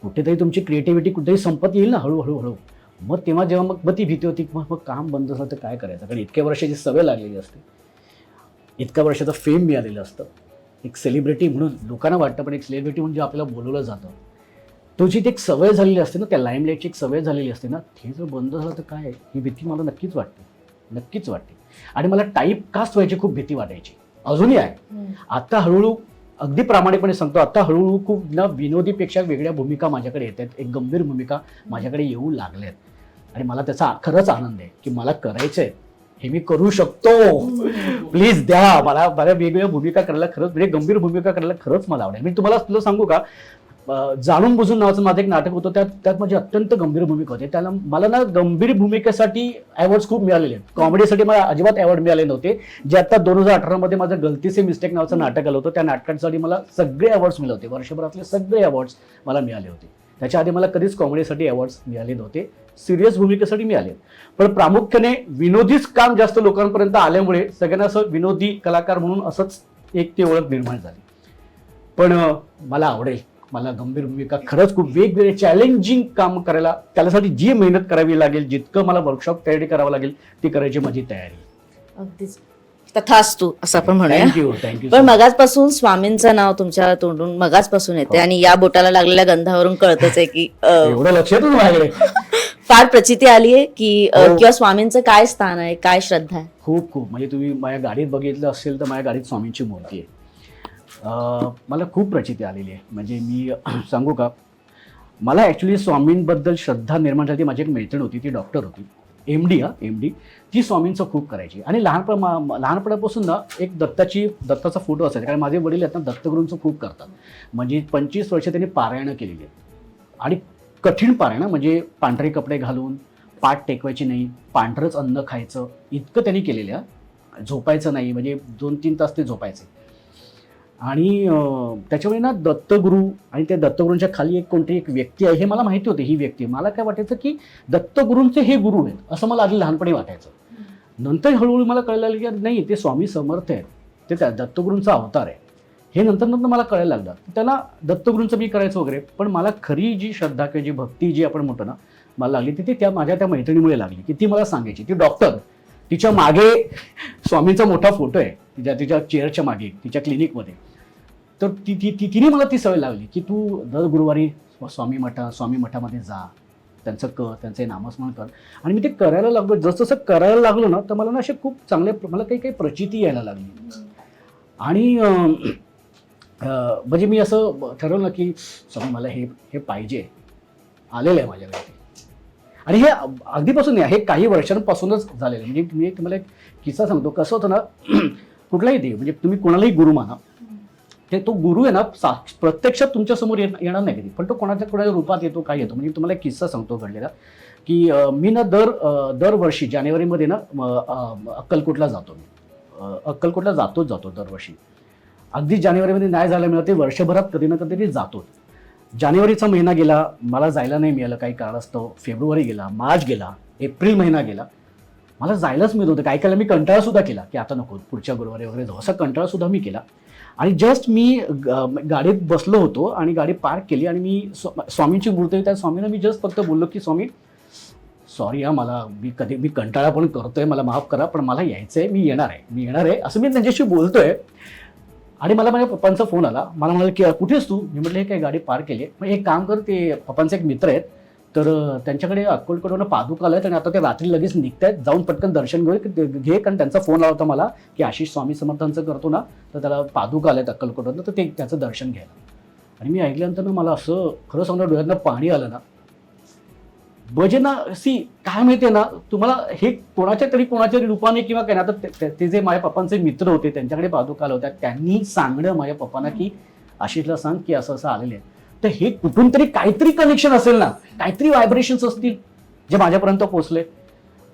S1: कुठेतरी तुमची क्रिएटिव्हिटी कुठेतरी संपत येईल ना हळूहळू. मग तेव्हा जेव्हा मग ती भीती होती, मग काम बंद झालं तर काय करायचं, कारण इतक्या वर्षाची सवय लागलेली असते, इतक्या वर्षाचं फेम मिळालेलं असतं, एक सेलिब्रिटी म्हणून लोकांना वाटतं, पण एक सेलिब्रिटी म्हणून जे आपल्याला बोलवलं जातं, तो जी एक सवय झालेली असते ना, त्या लाईमलाईटची एक सवय झालेली असते ना, ते जर बंद झालं तर काय, ही भीती मला नक्कीच वाटते. आणि मला टाईप कास्ट व्हायची खूप भीती वाटायची, अजूनही आहे. आता हळूहळू, अगदी प्रामाणिकपणे सांगतो, आता हळूहळू खूप ना विनोदीपेक्षा वेगळ्या भूमिका माझ्याकडे येत आहेत, एक गंभीर भूमिका माझ्याकडे येऊ लागल्यात. आणि मला त्याचा खरंच आनंद आहे की मला करायचंय, हे मी करू शकतो, प्लीज द्या मला वेगवेगळ्या भूमिका करायला, खरंच म्हणजे गंभीर भूमिका करायला खरंच मला आवडेल. मी तुला सांगू का, जाणून बुजून नावाचं माझं एक नाटक होतं, त्यात माझी अत्यंत गंभीर भूमिका होती. त्याला मला ना गंभीर भूमिकेसाठी अवॉर्ड्स खूप मिळालेले आहेत, कॉमेडीसाठी मला अजिबात अवॉर्ड मिळाले नव्हते. जे आता 2018 मध्ये माझं गलती से मिस्टेक नावाचं नाटक आलं होतं, त्या नाटकासाठी मला सगळे अवॉर्ड्स मिळाले होते, वर्षभरातले सगळे अवॉर्ड्स मला मिळाले होते. त्याच्या आधी मला कधीच कॉमेडीसाठी अवॉर्ड्स मिळाले नव्हते, सिरियस भूमिकेसाठी मिळाले. पण प्रामुख्याने विनोदीच काम जास्त लोकांपर्यंत आल्यामुळे सगळ्यांना असं विनोदी कलाकार म्हणून असंच एक ती ओळख निर्माण झाली. पण मला आवडेल, मला गंभीर भूमिका खरंच खूप वेगवेगळे चॅलेंजिंग काम करायला, त्यासाठी जी मेहनत करावी लागेल, जितकं मला वर्कशॉप तयारी करावं लागेल, ती करायची माझी तयारी.
S2: अगदीच तथास्तु असं आपण म्हणूया.
S1: थँक्यू.
S2: पण मगाचपासून स्वामींचं नाव तुमच्या तोंडून मगाचपासून येते, आणि या बोटाला लागलेल्या गंधावरून कळतच आहे की
S1: एवढं लक्ष येतं माझ्याकडे,
S2: फार प्रचिती आली आहे की किंवा स्वामींचं काय स्थान आहे, काय श्रद्धा आहे?
S1: खूप म्हणजे तुम्ही माझ्या गाडीत बघितलं असेल तर माझ्या गाडीत स्वामींची मूर्ती आहे. मला खूप प्रचिती आलेली आहे. म्हणजे मी सांगू का, मला ॲक्च्युली स्वामींबद्दल श्रद्धा निर्माण झाली. माझी एक मैत्रीण होती, ती डॉक्टर होती, एमडी, ती स्वामींचं खूप करायची. आणि लहानपणापासून ना एक दत्ताचा फोटो असायचा, कारण माझे वडील आहेत ना दत्तगुरूंचं खूप करतात. म्हणजे 25 वर्ष त्यांनी पारायणं केलेली आहेत, आणि कठीण पारायणं, म्हणजे पांढरे कपडे घालून, पाठ टेकवायची नाही, पांढरंच अन्न खायचं, इतकं त्यांनी केलेलं आहे. झोपायचं नाही, म्हणजे 2-3 तास ते झोपायचे. आणि त्याच्यामुळे ना दत्तगुरू आणि त्या दत्तगुरूंच्या खाली कोणती एक व्यक्ती आहे हे मला माहिती होते. ही व्यक्ती, मला काय वाटायचं की दत्तगुरूंचे हे गुरु आहेत असं मला आधी लहानपणी वाटायचं. नंतर हळूहळू मला कळलं की नाही, ते स्वामी समर्थ आहेत, ते त्या दत्तगुरूंचा अवतार आहे, हे नंतर मला कळायला लागलं. त्याला दत्तगुरूंचं मी करायचं वगैरे. पण मला खरी जी श्रद्धा किंवा जी भक्ती जी आपण म्हणतो ना मला लागली, ती माझ्या त्या मैत्रिणीमुळे लागली. की ती मला सांगायची, ती डॉक्टर, तिच्या मागे स्वामींचा मोठा फोटो आहे, तिच्या चेअरच्या मागे, तिच्या क्लिनिकमध्ये. तर तिने मला ती सवय लावली की तू दर गुरुवारी स्वामी मठामध्ये जा, त्यांचे नामस्मरण कर. आणि मी ते करायला लागलो. जसं करायला लागलो ना, तर मला ना असे खूप चांगले, मला काही प्रचिती यायला लागली. आणि म्हणजे मी असं ठरवलं की स्वामी मला हे पाहिजे, आलेलं आहे माझ्याकडे. आणि हे अगदीपासून नाही, हे काही वर्षांपासूनच झालेलं आहे. म्हणजे मी तुम्हाला एक किस्सा सांगतो. कसं होतं ना, कुठलाही देव, म्हणजे तुम्ही कोणालाही गुरु माना, तो गुरु आहे ना प्रत्यक्षात तुमच्यासमोर येणार नाही कधी, पण तो कोणाच्या रूपात येतो, काय येतो. म्हणजे तुम्हाला एक किस्सा सांगतो घडलेला, की मी ना दरवर्षी जानेवारीमध्ये ना अक्कलकोटला जातो. अक्कलकोटला जातो दरवर्षी. अगदी जानेवारीमध्ये नाही जायला मिळत, ते वर्षभरात कधी ना कधी जातो. जानेवारीचा महिना गेला, मला जायला नाही मिळालं काही कारणास्तव. फेब्रुवारी गेला, मार्च गेला, एप्रिल महिना गेला, मला जायलाच मिळत होतं. काही काळाला मी कंटाळा सुद्धा केला की आता नको, पुढच्या गुरुवारी वगैरे जाऊ, असा कंटाळा सुद्धा मी केला. आणि जस्ट मी गाडीत बसलो होतो आणि गाडी पार्क केली आणि मी स्वामींची मूर्ती आहे, त्या स्वामींना मी जस्ट फक्त बोललो की स्वामी सॉरी मला मी कंटाळा पण करतोय, मला माफ करा, पण मला यायचं आहे, मी येणार आहे असं मी त्यांच्याशी बोलतोय. आणि मला माझ्या पप्पांचा फोन आला, मला म्हणाले की कुठेस तू? मी म्हटलं हे काय गाडी पार्क केली आहे. मग एक काम कर, ते पप्पांचे एक मित्र आहेत तर त्यांच्याकडे अक्कलकोटवरून पादुका आल्यात आणि आता ते रात्री लगेच निघतायत, जाऊन पटकन दर्शन घे. कारण त्यांचा फोन आला होता मला की आशिष स्वामी समर्थांचं करतो ना, तर त्याला पादुका आल्यात अक्कलकोटवरून, तर ते त्याचं दर्शन घ्यायला. आणि मी ऐकल्यानंतर ना मला असं खरं सांगणार डोळ्यातनं पाणी आलं ना. भजना काय माहितीये ना तुम्हाला, हे कोणाच्या रूपाने किंवा काय ना, आता ते जे माझ्या पप्पांचे मित्र होते त्यांच्याकडे पादुका आल्या होत्या, त्यांनी सांगणं माझ्या पप्पांना की आशिषला सांग की असं असं आलेलं आहे. तर हे कुठून तरी काहीतरी कनेक्शन असेल ना, काहीतरी व्हायब्रेशन्स असतील जे माझ्यापर्यंत पोहोचले.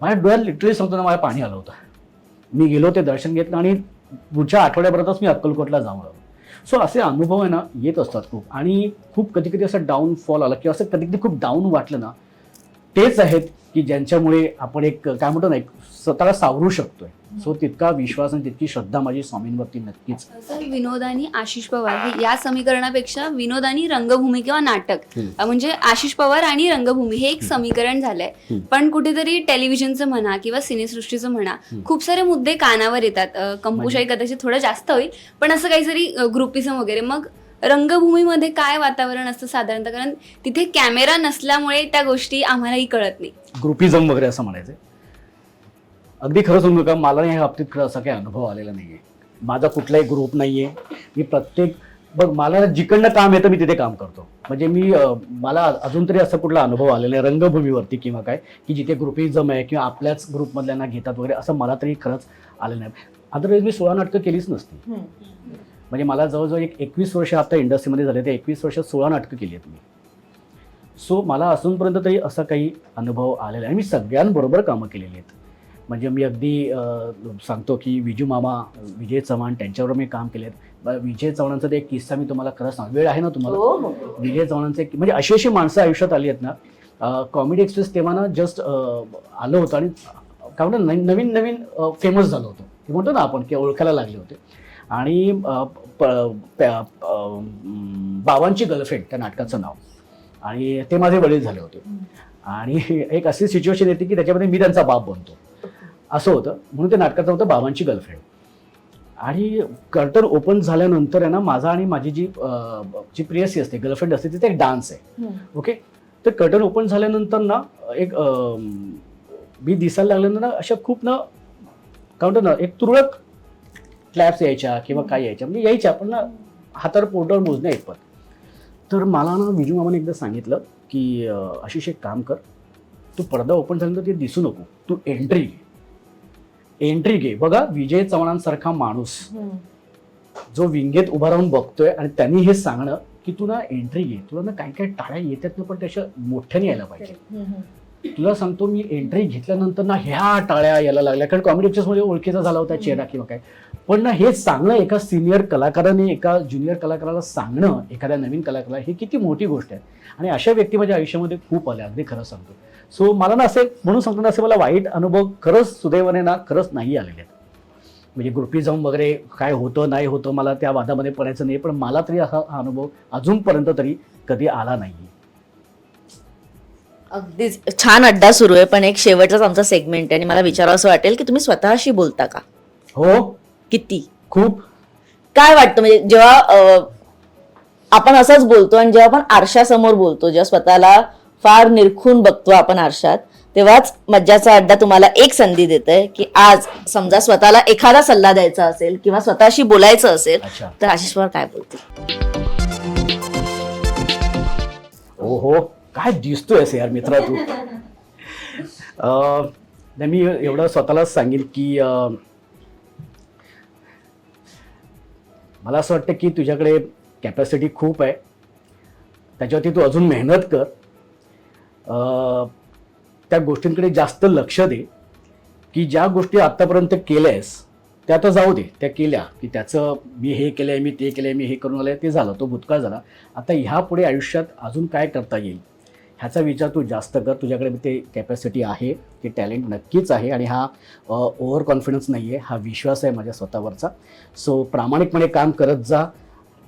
S1: माझ्या डोळ्यात लिटरली सांगतो ना, माझ्या पाणी आलं होतं. मी गेलो, ते दर्शन घेतलं आणि पुढच्या आठवड्याभरातच मी अक्कलकोटला जाऊन आलो. सो असे अनुभव आहे ना येत असतात खूप. आणि खूप कधी कधी असं डाऊनफॉल आला किंवा असं कधी कधी खूप डाऊन वाटलं ना, तेच आहेत की ज्यांच्यामुळे आपण एक काय म्हणतो ना, एक स्वतःला सावरू शकतोय. सो तितका विश्वास आणि तितकी श्रद्धा माझी स्वामींवरती नक्कीच.
S5: सर, विनोद आणि आशिष पवार हे या समीकरणापेक्षा विनोद आणि रंगभूमी किंवा नाटक म्हणजे आशिष पवार आणि रंगभूमी हे एक समीकरण झालंय. पण कुठेतरी टेलिव्हिजनचं म्हणा किंवा सिनेसृष्टीचं म्हणा, खूप सारे मुद्दे कानावर येतात. कंपुशाही कदाचित थोडं जास्त होईल, पण असं काहीतरी ग्रुपिझम वगैरे. मग रंगभूमीमध्ये काय वातावरण असतं साधारणतः? कारण तिथे कॅमेरा नसल्यामुळे त्या गोष्टी आम्हालाही कळत नाही.
S1: ग्रुपिझम वगैरे असं म्हणायचं. अगदी खरं सांगू का, मला या बाबतीत खरं असा काही अनुभव आलेला नाहीये. माझा कुठलाही ग्रुप नाहीये. मी मला जिकडनं काम येतं मी तिथे काम करतो. म्हणजे मला अजून तरी असं कुठला अनुभव आलेला आहे रंगभूमीवरती किंवा काय की जिथे ग्रुपिझम आहे किंवा आपल्याच ग्रुपमधल्यांना घेतात वगैरे, असं मला तरी खरंच आलेलं नाही. अदरवाईज मी 16 नाटकं केलीच नसती. म्हणजे मला जवळजवळ 21 वर्ष आता इंडस्ट्रीमध्ये झाले, ते 21 वर्षात 16 नाटकं केली आहेत मी. सो मला अजूनपर्यंत तरी असा काही अनुभव आलेला आहे. आणि मी सगळ्यांबरोबर कामं केलेली आहेत. म्हणजे मी अगदी सांगतो की विजू मामा, विजय चव्हाण त्यांच्यावर मी काम केले आहेत. विजय चव्हाणांचा ते एक किस्सा मी तुम्हाला खरं सांग, वेळ आहे ना तुम्हाला? विजय चव्हाणांचे म्हणजे अशी माणसं आयुष्यात आली आहेत ना. कॉमेडी एक्सप्रेस तेव्हा ना जस्ट आलं होतं आणि काय म्हणतो नवीन फेमस झालं होतं, ते म्हणतो ना आपण की ओळखायला लागले होते. आणि बाबांची गर्लफ्रेंड त्या नाटकाचं नाव, आणि ते माझे वडील झाले होते. आणि एक अशी सिच्युएशन येते की त्याच्यामध्ये मी त्यांचा बाप बनतो, असं होतं. म्हणून ते नाटकाचं होतं बाबांची गर्लफ्रेंड. आणि कर्टन ओपन झाल्यानंतर आहे ना, माझा आणि माझी जी प्रियसी असते, गर्लफ्रेंड असते, तिथे एक डान्स आहे. ओके, तर कर्टन ओपन झाल्यानंतर ना एक मी दिसायला लागल्यानंतर ना अशा खूप ना काय म्हणतो ना, एक तुरळक क्लॅप्स यायच्या किंवा काय यायच्या, म्हणजे यायच्या पण ना हातावर पोटावर मोजण्या ऐकपत. तर मला ना विजू मामाने एकदा सांगितलं की आशिष एक काम कर, तू पडदा ओपन झाल्यानंतर ते दिसू नको, तू एंट्री घे. बघा, विजय चव्हाणांसारखा माणूस जो विंगेत उभा राहून बघतोय आणि त्यांनी हे सांगणं की तू ना एंट्री घे, तुला ना काही काही टाळ्या येतात ना, पण त्याच्या मोठ्याने यायला पाहिजे. तुला सांगतो, मी एंट्री घेतल्यानंतर ना ह्या टाळ्या यायला लागल्या, कारण कॉमेडी पिक्चर्समध्ये ओळखीचा झाला होता चेहरा किंवा काय. पण ना हे सांगणं एका सिनियर कलाकाराने एका ज्युनियर कलाकाराला सांगणं, एखाद्या नवीन कलाकाराला, हे किती मोठी गोष्ट आहे. आणि अशा व्यक्ती माझ्या आयुष्यामध्ये खूप आल्या, अगदी खरं सांगतो. सो मला ना असे म्हणून सांगतो ना, असे मला वाईट अनुभव खरंच सुदैवाने ना खरंच नाही आलेले आहेत. म्हणजे ग्रुपिझम वगैरे काय होतं नाही होतं, मला त्या वादामध्ये पडायचं नाही. पण मला तरी असा अनुभव अजूनपर्यंत तरी कधी आला नाही.
S2: अगदीच छान अड्डा सुरू आहे, पण एक शेवटचाच आमचा सेगमेंट आहे आणि मला विचारावं असं वाटेल की तुम्ही स्वतःशी बोलता का?
S1: हो,
S2: किती?
S1: खूप.
S2: काय वाटतं म्हणजे जेव्हा आपण असंच बोलतो आणि जेव्हा आपण आरशासमोर बोलतो, जेव्हा स्वतःला फार निरखून बघतो आपण आरशात, तेव्हाच मज्जाचा अड्डा तुम्हाला एक संधी देतोय की आज समजा स्वतःला एखादा सल्ला द्यायचा असेल किंवा स्वतःशी बोलायचं असेल, तर आशिष पवार काय बोलतील?
S1: हो, काय दिसतोयस यार मित्रा तू. मी एवढं स्वतःलाच सांगेन की मला असं वाटतं की तुझ्याकडे कॅपॅसिटी खूप आहे, त्याच्यावरती तू अजून मेहनत कर. त्या गोष्टींकडे जास्त लक्ष दे की ज्या गोष्टी आत्तापर्यंत केल्यास त्या आता जाऊ दे, त्या केल्या की त्याचं मी हे केलंय, मी ते केलंय, मी हे करून आलंय, ते झालं, तो भूतकाळ झाला. आता ह्या पुढे आयुष्यात अजून काय करता येईल ह्याचा विचार तू जास्त कर. तुझ्याकडे ते कॅपॅसिटी आहे, ते टॅलेंट नक्कीच आहे आणि हा ओव्हर कॉन्फिडन्स नाही आहे, हा विश्वास आहे माझ्या स्वतःवरचा. सो प्रामाणिकपणे काम करत जा,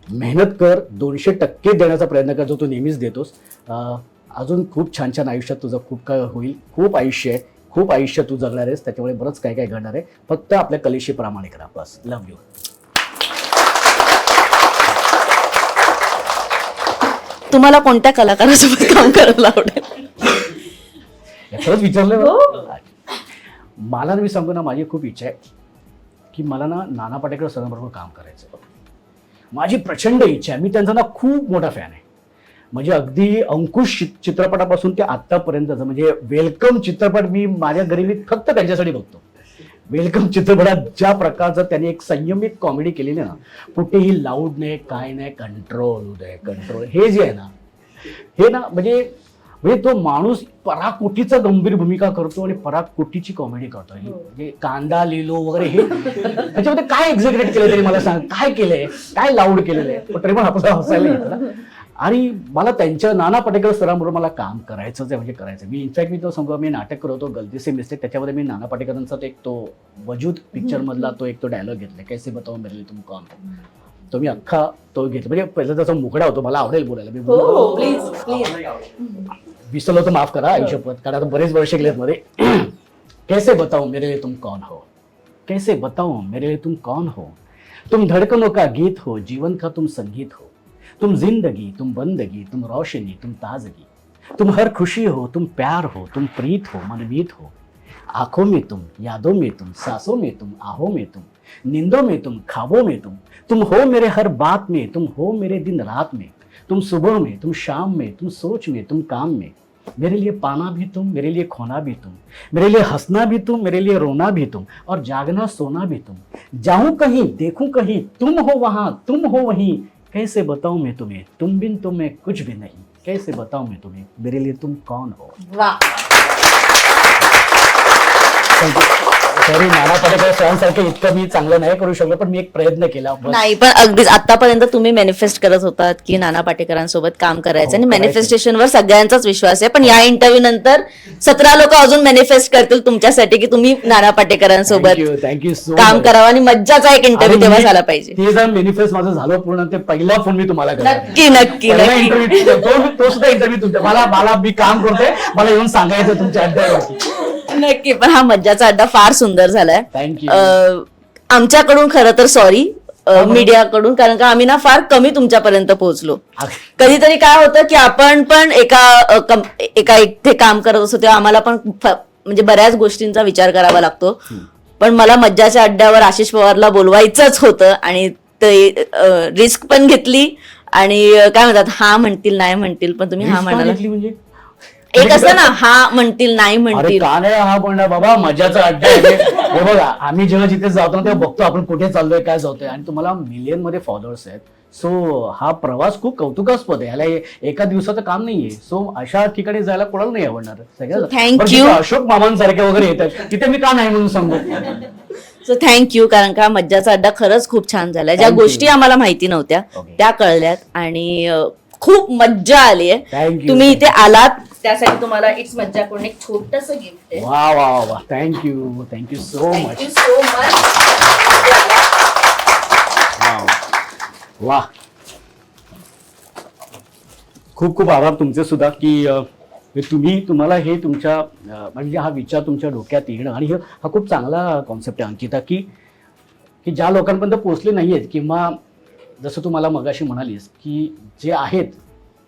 S1: मेहनत कर, 200% देण्याचा प्रयत्न कर जो तू नेहमीच देतोस. अजून खूप छान छान आयुष्यात तुझं खूप काय होईल. खूप आयुष्य आहे, खूप आयुष्य तू जगणार आहेस, त्याच्यामुळे बरंच काय काय घडणार आहे. फक्त आपल्या कलेशी प्रामाणिक राहा. बस. Love you.
S2: तुम्हाला कोणत्या कलाकारासोबत काम करायला आवडेल?
S1: खरंच विचारलं. मला मी सांगू ना, माझी खूप इच्छा आहे की मला ना नाना पाटेकर सरांबरोबर काम करायचं. माझी प्रचंड इच्छा आहे. मी त्यांचा ना खूप मोठा फॅन आहे. म्हणजे अगदी अंकुश चित्रपटापासून ते आत्तापर्यंतचं, म्हणजे वेलकम चित्रपट मी माझ्या घरी मी फक्त त्यांच्यासाठी बघतो. वेलकम चित्रपटात ज्या प्रकारचं त्यांनी एक संयमित कॉमेडी केलेली ना, कुठेही लाऊड नाही, काय नाही, कंट्रोल उदय कंट्रोल, हे जे आहे ना, हे ना म्हणजे तो माणूस पराकोटीचा गंभीर भूमिका करतो आणि पराकोटीची कॉमेडी करतो. म्हणजे कांदा लिलो वगैरे हे त्याच्यामध्ये काय एक्झिक्युट केलं तरी मला सांग, काय केलंय, काय लाऊड केलेलं आहे, पण तरी पण आपल्याला हसायला येतं ना. आणि मला त्यांच्या नाना पाटेकर सरांबरोबर मला काम करायचंच आहे, म्हणजे करायचं. मी इनफॅक्ट मी तो सांगू, मी नाटक करतो गलती से मिस्टेक, त्याच्यामध्ये मी नाना पाटेकरांचा तो वजूद पिक्चर मधला तो एक डायलॉग घेतला, कैसे बताओ मेरे लिए तुम कौन हो. तो मी अख्खा तो घेतला. म्हणजे पहिला त्याचा मुकडा होतो, मला आवडेल बोलायला. मी विसरलो तर माफ करा आयुष्यपत, कारण आता बरेच वर्ष गेलेत मध्ये. कैसे बताओ मेरे लिए तुम कौन हो, कैसे बताओ मेरे लिए तुम कौन हो, तुम धड़कनों का गीत हो, जीवन का तुम संगीत हो, तुम जिंदगी, तुम बंदगी, तुम रोशनी, तुम ताजगी, तुम हर खुशी हो, तुम प्यार हो, तुम प्रीत हो, मनमीत हो, आंखों में तुम, यादों में तुम, सांसों में तुम, आहों में तुम, नींदों में तुम, ख्वाबों में तुम हो मेरे हर बात में, तुम हो मेरे दिन रात में, तुम सुबह में, तुम शाम में, तुम सोच में, तुम काम में, मेरे लिए पाना भी तुम, मेरे लिए खोना भी तुम, मेरे लिए हंसना भी तुम, मेरे लिए रोना भी तुम, और जागना सोना भी तुम, जाऊं कहीं देखूं कहीं, तुम हो वहां, तुम हो वहीं, कैसे बताऊं मैं तुम्हें, तुम बिन तो मैं कुछ भी नहीं, कैसे बताऊं मैं तुम्हें, मेरे लिए तुम कौन हो. सॉरी, नाना पाटेकर सरांसारखं इतकं मी चांगलं नाही करू शकलो, पण मी एक प्रयत्न केला.
S2: नाही, पण अगदीच आतापर्यंत तुम्ही मॅनिफेस्ट करत होतात की नाना पाटेकरांसोबत काम करायचं, आणि मॅनिफेस्टेशनवर सगळ्यांचाच विश्वास आहे. पण या इंटरव्ह्यू नंतर 17 लोक अजून मॅनिफेस्ट करतील तुमच्यासाठी की तुम्ही नाना पाटेकरांसोबत
S1: थँक्यू सो
S2: काम करावं, आणि मज्जाचा एक इंटरव्ह्यू तेव्हा झाला पाहिजे.
S1: ते जर मॅनिफेस्ट माझं झालं पूर्ण, ते पहिला फोन मी तुम्हाला करेन.
S2: नक्की नक्की नक्की.
S1: इंटरव्ह्यू तो सुद्धा इंटरव्ह्यू तुमच्या, मला मी काम करतोय, मला येऊन सांगायचं तुमच्या अड्ड्यावरती.
S2: नक्की. पण हा मज्जाचा अड्डा फार सुंदर झालाय.
S1: थँक्यू.
S2: आमच्याकडून खरं तर सॉरी मीडियाकडून, कारण का आम्ही ना फार कमी तुमच्यापर्यंत पोहोचलो. कधीतरी काय होतं की आपण पण एका इथे काम करत असतो तेव्हा आम्हाला पण म्हणजे बऱ्याच गोष्टींचा विचार करावा लागतो. पण मला मज्जाच्या अड्ड्यावर आशिष पवारला बोलवायचंच होतं, आणि ते रिस्क पण घेतली. आणि काय म्हणतात, हा म्हणतील नाही म्हणतील, पण तुम्ही हा म्हणाला.
S1: म्हणजे
S2: एक असतं ना, हा म्हणतील नाही म्हणतील.
S1: का नाही हा म्हणणार बाबा, मजाचा अड्डा आहे. हे बघा, आम्ही जेव्हा जिथे जातो तेव्हा बघतो आपण कुठे चाललोय, काय जातोय, आणि तुम्हाला मिलियन मध्ये फॉलोअर्स आहेत. सो हा प्रवास खूप कौतुकास्पद आहे, याला एका दिवसाचं काम नाहीये. सो अशा ठिकाणी जायला कोणाला नाही आवडणार सगळ्याला.
S2: थँक्यू.
S1: अशोक मामांसारखे वगैरे येतात तिथे मी का नाही म्हणून सांगू.
S2: सो थँक्यू, कारण का मज्जाचा अड्डा खरंच खूप छान झालाय. ज्या गोष्टी आम्हाला माहिती नव्हत्या त्या कळल्यात, आणि खूप मज्जा आली आहे. तुम्ही इथे आलात त्यासाठी तुम्हाला इट्स मज्जाकडून एक छोटस गिफ्ट आहे.
S1: वा वा वा, थँक्यू सो मच. वा, खूप खूप आभार तुमचे सुद्धा की तुम्हाला हे तुमच्या म्हणजे हा विचार तुमच्या डोक्यात येणं, आणि हा खूप चांगला कॉन्सेप्ट आहे अंकिता, की ज्या लोकांपर्यंत पोहोचले नाहीयेत, किंवा जसं तू मला मगाशी म्हणालीस की जे आहेत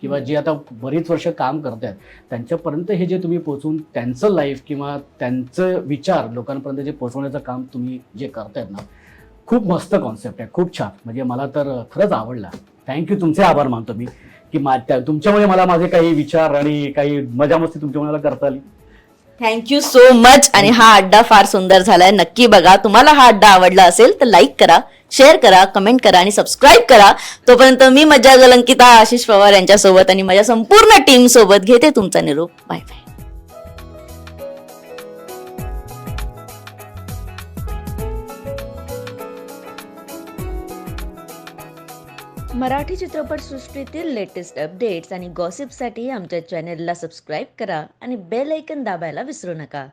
S1: किंवा जे आता बरीच वर्ष काम करतात त्यांच्यापर्यंत हे जे तुम्ही पोहोचून त्यांचं लाईफ किंवा त्यांचं विचार लोकांपर्यंत जे पोहोचवण्याचं काम तुम्ही जे करतायत ना, खूप मस्त कॉन्सेप्ट आहे, खूप छान. म्हणजे मला तर खरंच आवडला. थँक्यू, तुमचे आभार मानतो मी की तुमच्यामुळे मला माझे काही विचार आणि काही मजा मस्ती तुमच्यामुळे मला करता आली.
S2: Thank you so much. आणि हा अड्डा फार सुंदर झालाय, नक्की बघा. तुम्हाला हा अड्डा आवडला असेल तर लाईक करा, शेअर करा, कमेंट करा आणि सबस्क्राईब करा. तोपर्यंत मी मज्जा अंकिता आशिष पवार यांच्यासोबत आणि माझ्या संपूर्ण टीम सोबत घेते तुमचा निरोप. Bye bye. मराठी चित्रपटसृष्टीतील लेटेस्ट अपडेट्स आणि गॉसिपसाठी आमच्या चॅनेलला सबस्क्राईब करा आणि बेल ऐकन दाबायला विसरू नका.